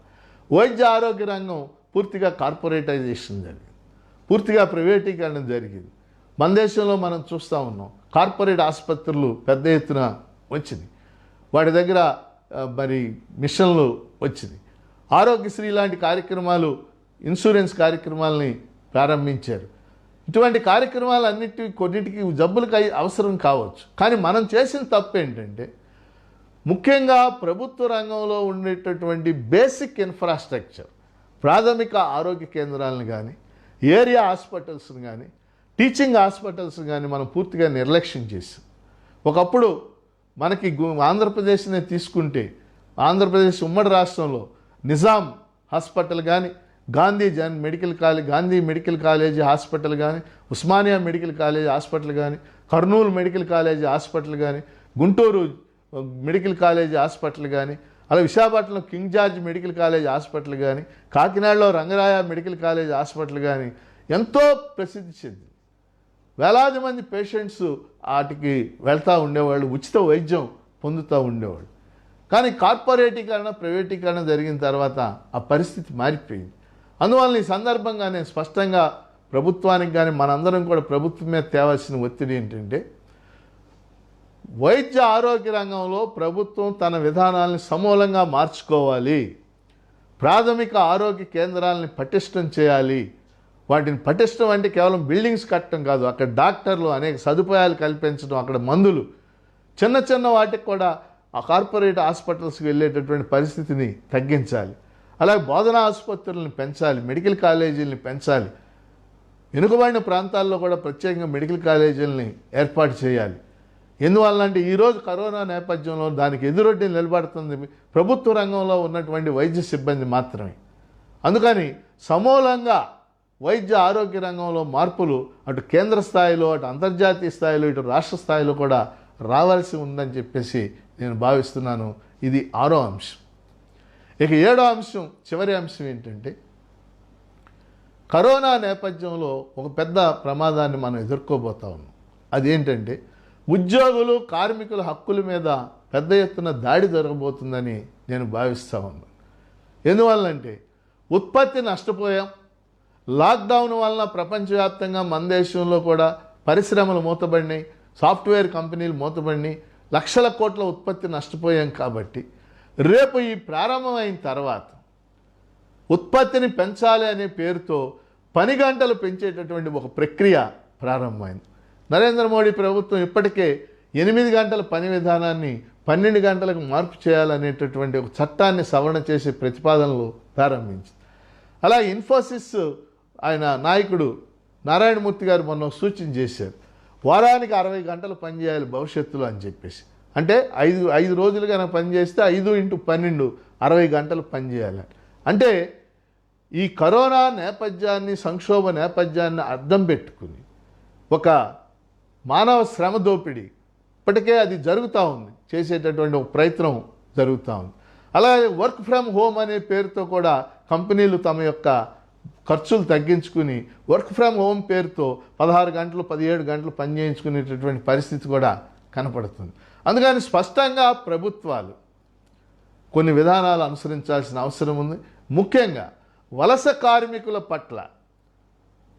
వైద్య ఆరోగ్య రంగం పూర్తిగా కార్పొరేటైజేషన్ జరిగింది, పూర్తిగా ప్రైవేటీకరణ జరిగింది. మన దేశంలో మనం చూస్తూ ఉన్నాం. కార్పొరేట్ ఆసుపత్రులు పెద్ద ఎత్తున వచ్చినాయి. వాటి దగ్గర మరి మిషన్లు వచ్చినాయి. ఆరోగ్యశ్రీ లాంటి కార్యక్రమాలు, ఇన్సూరెన్స్ కార్యక్రమాలని ప్రారంభించారు. ఇటువంటి కొన్నిటికి జబ్బులకు అవసరం కావచ్చు. కానీ మనం చేసిన తప్పు ఏంటంటే, ముఖ్యంగా ప్రభుత్వ రంగంలో ఉండేటటువంటి బేసిక్ ఇన్ఫ్రాస్ట్రక్చర్, ప్రాథమిక ఆరోగ్య కేంద్రాలను కానీ, ఏరియా హాస్పిటల్స్ని కానీ, టీచింగ్ హాస్పిటల్స్ని కానీ మనం పూర్తిగా నిర్లక్ష్యం చేసాం. ఒకప్పుడు మనకి ఆంధ్రప్రదేశ్నే తీసుకుంటే, ఆంధ్రప్రదేశ్ ఉమ్మడి రాష్ట్రంలో నిజాం హాస్పిటల్ కానీ, గాంధీ మెడికల్ కాలేజీ హాస్పిటల్ కానీ, ఉస్మానియా మెడికల్ కాలేజీ హాస్పిటల్ కానీ, కర్నూలు మెడికల్ కాలేజీ హాస్పిటల్ కానీ, గుంటూరు మెడికల్ కాలేజీ హాస్పిటల్ కానీ, అలా Visakhapatnam king George medical college hospital కానీ, కాకినాడలో రంగరాయ మెడికల్ కాలేజ్ హాస్పిటల్ కానీ ఎంతో ప్రసిద్ధి చెందింది. వేలాది మంది పేషెంట్స్ వాటికి వెళ్తూ ఉండేవాళ్ళు, ఉచిత వైద్యం పొందుతూ ఉండేవాళ్ళు. కానీ కార్పొరేటీకరణ, ప్రైవేటీకరణ జరిగిన తర్వాత ఆ పరిస్థితి మారిపోయింది. అందువల్ల ఈ సందర్భంగా నేను స్పష్టంగా ప్రభుత్వానికి కానీ మనందరం కూడా ప్రభుత్వం మీద తేవాల్సిన ఒత్తిడి ఏంటంటే, వైద్య ఆరోగ్య రంగంలో ప్రభుత్వం తన విధానాలను సమూలంగా మార్చుకోవాలి. ప్రాథమిక ఆరోగ్య కేంద్రాలని పటిష్టం చేయాలి. వాటిని పటిష్టం అంటే కేవలం బిల్డింగ్స్ కట్టడం కాదు, అక్కడ డాక్టర్లు, అనేక సదుపాయాలు కల్పించడం, అక్కడ మందులు, చిన్న చిన్న వాటికి కూడా ఆ కార్పొరేట్ హాస్పిటల్స్కి వెళ్ళేటటువంటి పరిస్థితిని తగ్గించాలి. అలాగే బోధనా ఆసుపత్రులను పెంచాలి, మెడికల్ కాలేజీలని పెంచాలి. వెనుకబడిన ప్రాంతాల్లో కూడా ప్రత్యేకంగా మెడికల్ కాలేజీలని ఏర్పాటు చేయాలి. ఎందువల్లంటే ఈరోజు కరోనా నేపథ్యంలో దానికి ఎదురొడ్డి నిలబడుతుంది ప్రభుత్వ రంగంలో ఉన్నటువంటి వైద్య సిబ్బంది మాత్రమే. అందుకని సమూలంగా వైద్య ఆరోగ్య రంగంలో మార్పులు అటు కేంద్ర స్థాయిలో, అటు అంతర్జాతీయ స్థాయిలో, ఇటు రాష్ట్ర స్థాయిలో కూడా రావాల్సి ఉందని చెప్పేసి నేను భావిస్తున్నాను. ఇది 6వ అంశం. ఇక 7వ అంశం, చివరి అంశం ఏంటంటే, కరోనా నేపథ్యంలో ఒక పెద్ద ప్రమాదాన్ని మనం ఎదుర్కోబోతా ఉన్నాం. అదేంటంటే, ఉద్యోగులు, కార్మికుల హక్కుల మీద పెద్ద ఎత్తున దాడి జరగబోతుందని నేను భావిస్తూ ఉన్నాను. ఎందువల్లంటే ఉత్పత్తి నష్టపోయాం. లాక్డౌన్ వలన ప్రపంచవ్యాప్తంగా మన దేశంలో కూడా పరిశ్రమలు మూతబడినాయి, సాఫ్ట్వేర్ కంపెనీలు మూతబడినాయి, లక్షల కోట్ల ఉత్పత్తి నష్టపోయాం. కాబట్టి రేపు ఈ ప్రారంభమైన తర్వాత ఉత్పత్తిని పెంచాలి అనే పేరుతో పని గంటలు పెంచేటటువంటి ఒక ప్రక్రియ ప్రారంభమైంది. నరేంద్ర మోడీ ప్రభుత్వం ఇప్పటికే 8 గంటల పని విధానాన్ని 12 గంటలకు మార్పు చేయాలనేటటువంటి ఒక చట్టాన్ని సవరణ చేసే ప్రతిపాదనలు ప్రారంభించింది. అలా ఇన్ఫోసిస్ ఆయన నాయకుడు నారాయణమూర్తి గారు మొన్న సూచన చేశారు, వారానికి 60 గంటలు పనిచేయాలి భవిష్యత్తులో అని చెప్పేసి. అంటే 5 రోజులు కనుక పనిచేస్తే 5x12 60 గంటలు పనిచేయాలి. అంటే ఈ కరోనా నేపథ్యాన్ని, సంక్షోభ నేపథ్యాన్ని అర్థం పెట్టుకుని ఒక మానవ శ్రమ దోపిడీ ఇప్పటికే అది జరుగుతూ ఉంది, చేసేటటువంటి ఒక ప్రయత్నం జరుగుతూ ఉంది. అలాగే వర్క్ ఫ్రమ్ హోమ్ అనే పేరుతో కూడా కంపెనీలు తమ యొక్క ఖర్చులు తగ్గించుకుని వర్క్ ఫ్రమ్ హోమ్ పేరుతో 16 గంటలు 17 గంటలు పనిచేయించుకునేటటువంటి పరిస్థితి కూడా కనపడుతుంది. అందుకని స్పష్టంగా ప్రభుత్వాలు కొన్ని విధానాలు అనుసరించాల్సిన అవసరం ఉంది. ముఖ్యంగా వలస కార్మికుల పట్ల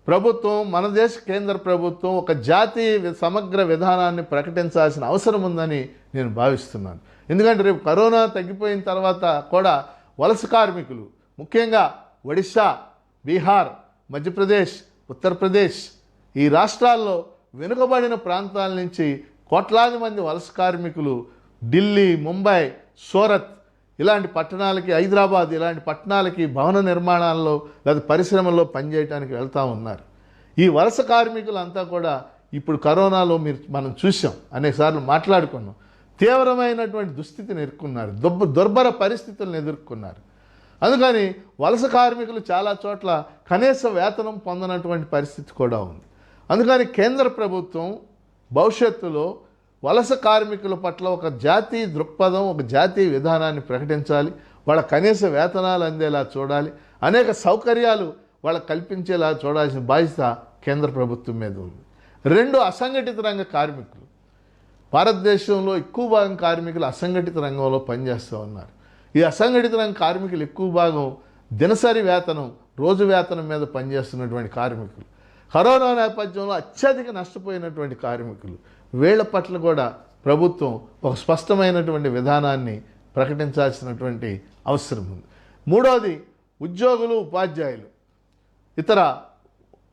ప్రభుత్వం, మన దేశ కేంద్ర ప్రభుత్వం ఒక జాతీయ సమగ్ర విధానాన్ని ప్రకటించాల్సిన అవసరం ఉందని నేను భావిస్తున్నాను. ఎందుకంటే రేపు కరోనా తగ్గిపోయిన తర్వాత కూడా వలస కార్మికులు ముఖ్యంగా ఒడిశా, బీహార్, మధ్యప్రదేశ్, ఉత్తరప్రదేశ్ ఈ రాష్ట్రాల్లో వెనుకబడిన ప్రాంతాల నుంచి కోట్లాది మంది వలస కార్మికులు ఢిల్లీ, ముంబై, సూరత్ ఇలాంటి పట్టణాలకి, హైదరాబాద్ ఇలాంటి పట్టణాలకి భవన నిర్మాణాల్లో లేదా పరిశ్రమల్లో పనిచేయడానికి వెళ్తూ ఉన్నారు. ఈ వలస కార్మికులంతా కూడా ఇప్పుడు కరోనాలో మనం చూసాం, అనేకసార్లు మాట్లాడుకున్నాం, తీవ్రమైనటువంటి దుస్థితిని ఎదుర్కొన్నారు, దుర్భర పరిస్థితులను ఎదుర్కొన్నారు. అందుకని వలస కార్మికులు చాలా చోట్ల కనీస వేతనం పొందనటువంటి పరిస్థితి కూడా ఉంది. అందుకని కేంద్ర ప్రభుత్వం భవిష్యత్తులో వలస కార్మికుల పట్ల ఒక జాతీయ దృక్పథం, ఒక జాతీయ విధానాన్ని ప్రకటించాలి. వాళ్ళ కనీస వేతనాలు అందేలా చూడాలి, అనేక సౌకర్యాలు వాళ్ళకు కల్పించేలా చూడాల్సిన బాధ్యత కేంద్ర ప్రభుత్వం మీద ఉంది. 2, అసంఘటిత రంగ కార్మికులు. భారతదేశంలో ఎక్కువ భాగం కార్మికులు అసంఘటిత రంగంలో పనిచేస్తూ ఉన్నారు. ఈ అసంఘటిత రంగ కార్మికులు ఎక్కువ భాగం దినసరి వేతనం, రోజు వేతనం మీద పనిచేస్తున్నటువంటి కార్మికులు, కరోనా నేపథ్యంలో అత్యధిక నష్టపోయినటువంటి కార్మికులు. వీళ్ల పట్ల కూడా ప్రభుత్వం ఒక స్పష్టమైనటువంటి విధానాన్ని ప్రకటించాల్సినటువంటి అవసరం ఉంది. 3వది, ఉద్యోగులు, ఉపాధ్యాయులు, ఇతర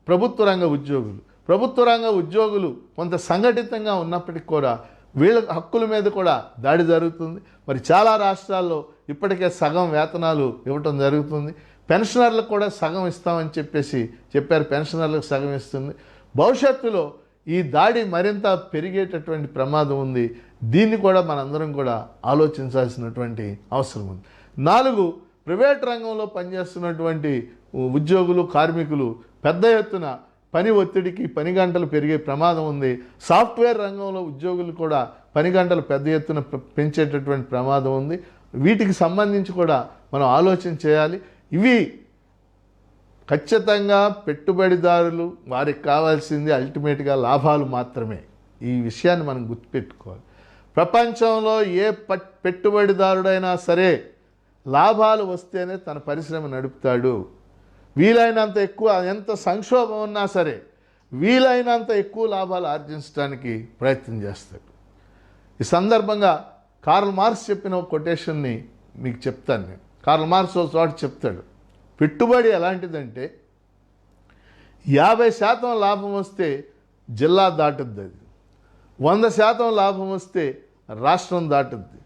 ప్రభుత్వ రంగ ఉద్యోగులు. ప్రభుత్వ రంగ ఉద్యోగులు కొంత సంఘటితంగా ఉన్నప్పటికీ కూడా వీళ్ళ హక్కుల మీద కూడా దాడి జరుగుతుంది. మరి చాలా రాష్ట్రాల్లో ఇప్పటికే సగం వేతనాలు ఇవ్వటం జరుగుతుంది. పెన్షనర్లకు కూడా సగం ఇస్తామని చెప్పారు, పెన్షనర్లకు సగం ఇస్తుంది. భవిష్యత్తులో ఈ దాడి మరింత పెరిగేటటువంటి ప్రమాదం ఉంది. దీన్ని కూడా మనందరం కూడా ఆలోచించాల్సినటువంటి అవసరం ఉంది. 4, ప్రైవేట్ రంగంలో పనిచేస్తున్నటువంటి ఉద్యోగులు, కార్మికులు పెద్ద ఎత్తున పని ఒత్తిడికి పని గంటలు పెరిగే ప్రమాదం ఉంది. సాఫ్ట్వేర్ రంగంలో ఉద్యోగులు కూడా పని గంటలు పెద్ద ఎత్తున పెంచేటటువంటి ప్రమాదం ఉంది. వీటికి సంబంధించి కూడా మనం ఆలోచన చేయాలి. ఇవి ఖచ్చితంగా పెట్టుబడిదారులు వారికి కావాల్సింది అల్టిమేట్గా లాభాలు మాత్రమే. ఈ విషయాన్ని మనం గుర్తుపెట్టుకోవాలి. ప్రపంచంలో ఏ పెట్టుబడిదారుడైనా సరే లాభాలు వస్తేనే తన పరిశ్రమ నడుపుతాడు. వీలైనంత ఎక్కువ, ఎంత సంక్షోభం ఉన్నా సరే వీలైనంత ఎక్కువ లాభాలు ఆర్జించడానికి ప్రయత్నం చేస్తాడు. ఈ సందర్భంగా కార్ల్ మార్క్స్ చెప్పిన ఒక కొటేషన్ని మీకు చెప్తాను నేను. కార్ల్ మార్క్స్ ఒక చోట చెప్తాడు, పెట్టుబడి ఎలాంటిదంటే 50% లాభం వస్తే జిల్లా దాటుద్ది, అది 100% లాభం వస్తే రాష్ట్రం దాటుద్ది,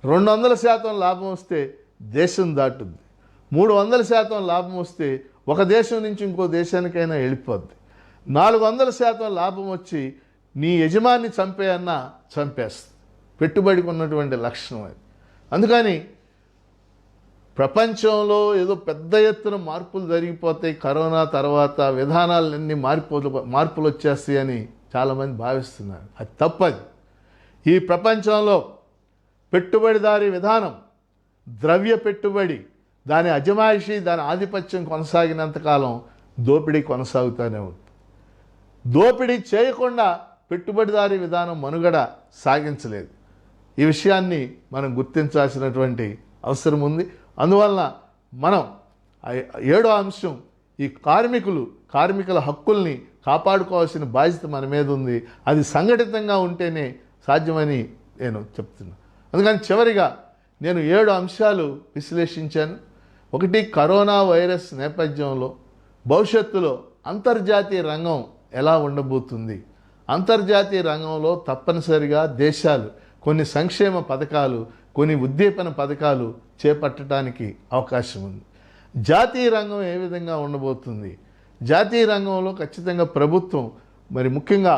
200% లాభం వస్తే దేశం దాటుద్ది, 300% లాభం వస్తే ఒక దేశం నుంచి ఇంకో దేశానికైనా వెళ్ళిపోద్ది, 400% లాభం వచ్చి నీ యజమాని చంపేయన్నా చంపేస్తుంది. పెట్టుబడికి ఉన్నటువంటి లక్షణం అది. అందుకని ప్రపంచంలో ఏదో పెద్ద ఎత్తున మార్పులు జరిగిపోతాయి, కరోనా తర్వాత విధానాలన్నీ మార్పులు వచ్చేస్తాయి అని చాలామంది భావిస్తున్నారు. అది తప్పది. ఈ ప్రపంచంలో పెట్టుబడిదారీ విధానం, ద్రవ్య పెట్టుబడి, దాని అజమాయిషీ, దాని ఆధిపత్యం కొనసాగినంతకాలం దోపిడీ కొనసాగుతూనే ఉంది. దోపిడీ చేయకుండా పెట్టుబడిదారీ విధానం మనుగడ సాగించలేదు. ఈ విషయాన్ని మనం గుర్తించాల్సినటువంటి అవసరం ఉంది. అందువలన మనం 7వ అంశం, ఈ కార్మికుల హక్కుల్ని కాపాడుకోవాల్సిన బాధ్యత మన మీద ఉంది. అది సంఘటితంగా ఉంటేనే సాధ్యమని నేను చెప్తున్నాను. అందుకని చివరిగా నేను 7 అంశాలు విశ్లేషించాను. 1, కరోనా వైరస్ నేపథ్యంలో భవిష్యత్తులో అంతర్జాతీయ రంగం ఎలా ఉండబోతుంది. అంతర్జాతీయ రంగంలో తప్పనిసరిగా దేశాలు కొన్ని సంక్షేమ పథకాలు, కొన్ని ఉద్దీపన పథకాలు చేపట్టడానికి అవకాశం ఉంది. జాతీయ రంగం ఏ విధంగా ఉండబోతుంది. జాతీయ రంగంలో ఖచ్చితంగా ప్రభుత్వం మరి ముఖ్యంగా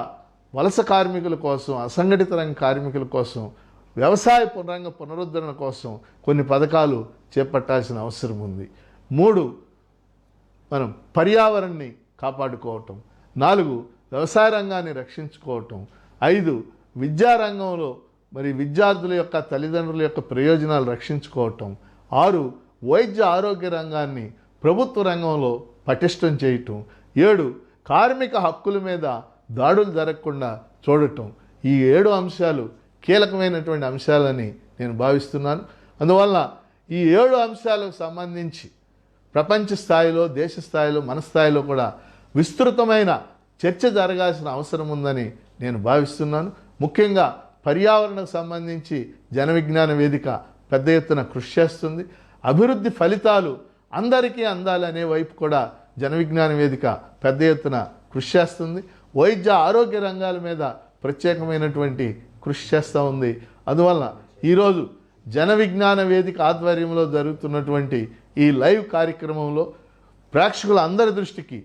వలస కార్మికుల కోసం, అసంఘటిత రంగ కార్మికుల కోసం, వ్యవసాయ రంగ పునరుద్ధరణ కోసం కొన్ని పథకాలు చేపట్టాల్సిన అవసరం ఉంది. 3, మనం పర్యావరణాన్ని కాపాడుకోవటం. 4, వ్యవసాయ రంగాన్ని రక్షించుకోవటం. 5, విద్యారంగంలో మరి విద్యార్థుల యొక్క తల్లిదండ్రుల యొక్క ప్రయోజనాలు రక్షించుకోవటం. 6, వైద్య ఆరోగ్య రంగాన్ని ప్రభుత్వ రంగంలో పటిష్టం చేయటం. 7, కార్మిక హక్కుల మీద దాడులు జరగకుండా చూడటం. ఈ 7 అంశాలు కీలకమైనటువంటి అంశాలని నేను భావిస్తున్నాను. అందువల్ల ఈ 7 అంశాలకు సంబంధించి ప్రపంచ స్థాయిలో, దేశ స్థాయిలో, మన స్థాయిలో కూడా విస్తృతమైన చర్చ జరగాల్సిన అవసరం ఉందని నేను భావిస్తున్నాను. ముఖ్యంగా పర్యావరణకు సంబంధించి జన విజ్ఞాన వేదిక పెద్ద ఎత్తున కృషి చేస్తుంది. అభివృద్ధి ఫలితాలు అందరికీ అందాలనే వైపు కూడా జన విజ్ఞాన వేదిక పెద్ద ఎత్తున కృషి చేస్తుంది. వైద్య ఆరోగ్య రంగాల మీద ప్రత్యేకమైనటువంటి కృషి చేస్తూ ఉంది. అందువల్ల ఈరోజు జన విజ్ఞాన వేదిక ఆధ్వర్యంలో జరుగుతున్నటువంటి ఈ లైవ్ కార్యక్రమంలో ప్రేక్షకుల అందరి దృష్టికి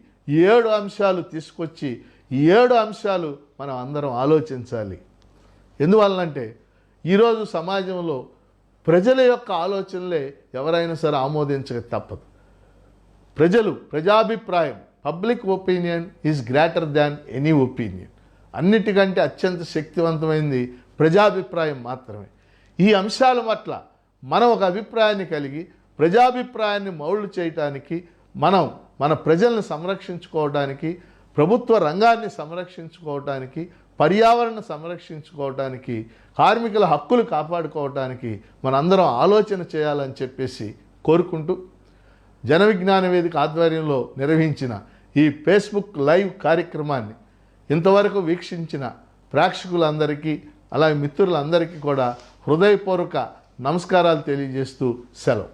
7 అంశాలు తీసుకొచ్చి ఈ 7 అంశాలు మనం అందరం ఆలోచించాలి. ఎందువల్లంటే ఈరోజు సమాజంలో ప్రజల యొక్క ఆలోచనలే ఎవరైనా సరే ఆమోదించక తప్పదు. ప్రజాభిప్రాయం, public opinion is greater than any opinion. అన్నిటికంటే అత్యంత శక్తివంతమైనది ప్రజాభిప్రాయం మాత్రమే. ఈ అంశాల పట్ల మనం ఒక అభిప్రాయాన్ని కలిగి ప్రజాభిప్రాయాన్ని మౌళ్ళు చేయటానికి, మనం మన ప్రజలను సంరక్షించుకోవడానికి, ప్రభుత్వ రంగాన్ని సంరక్షించుకోవటానికి, పర్యావరణ సంరక్షించుకోవటానికి, కార్మికుల హక్కులు కాపాడుకోవటానికి మనందరం ఆలోచన చేయాలని చెప్పేసి కోరుకుంటూ జన విజ్ఞాన వేదిక ఆధ్వర్యంలో నిర్వహించిన ఈ ఫేస్బుక్ లైవ్ కార్యక్రమాన్ని ఇంతవరకు వీక్షించిన ప్రేక్షకులందరికీ అలాగే మిత్రులందరికీ కూడా హృదయపూర్వక నమస్కారాలు తెలియజేస్తూ సెలవు.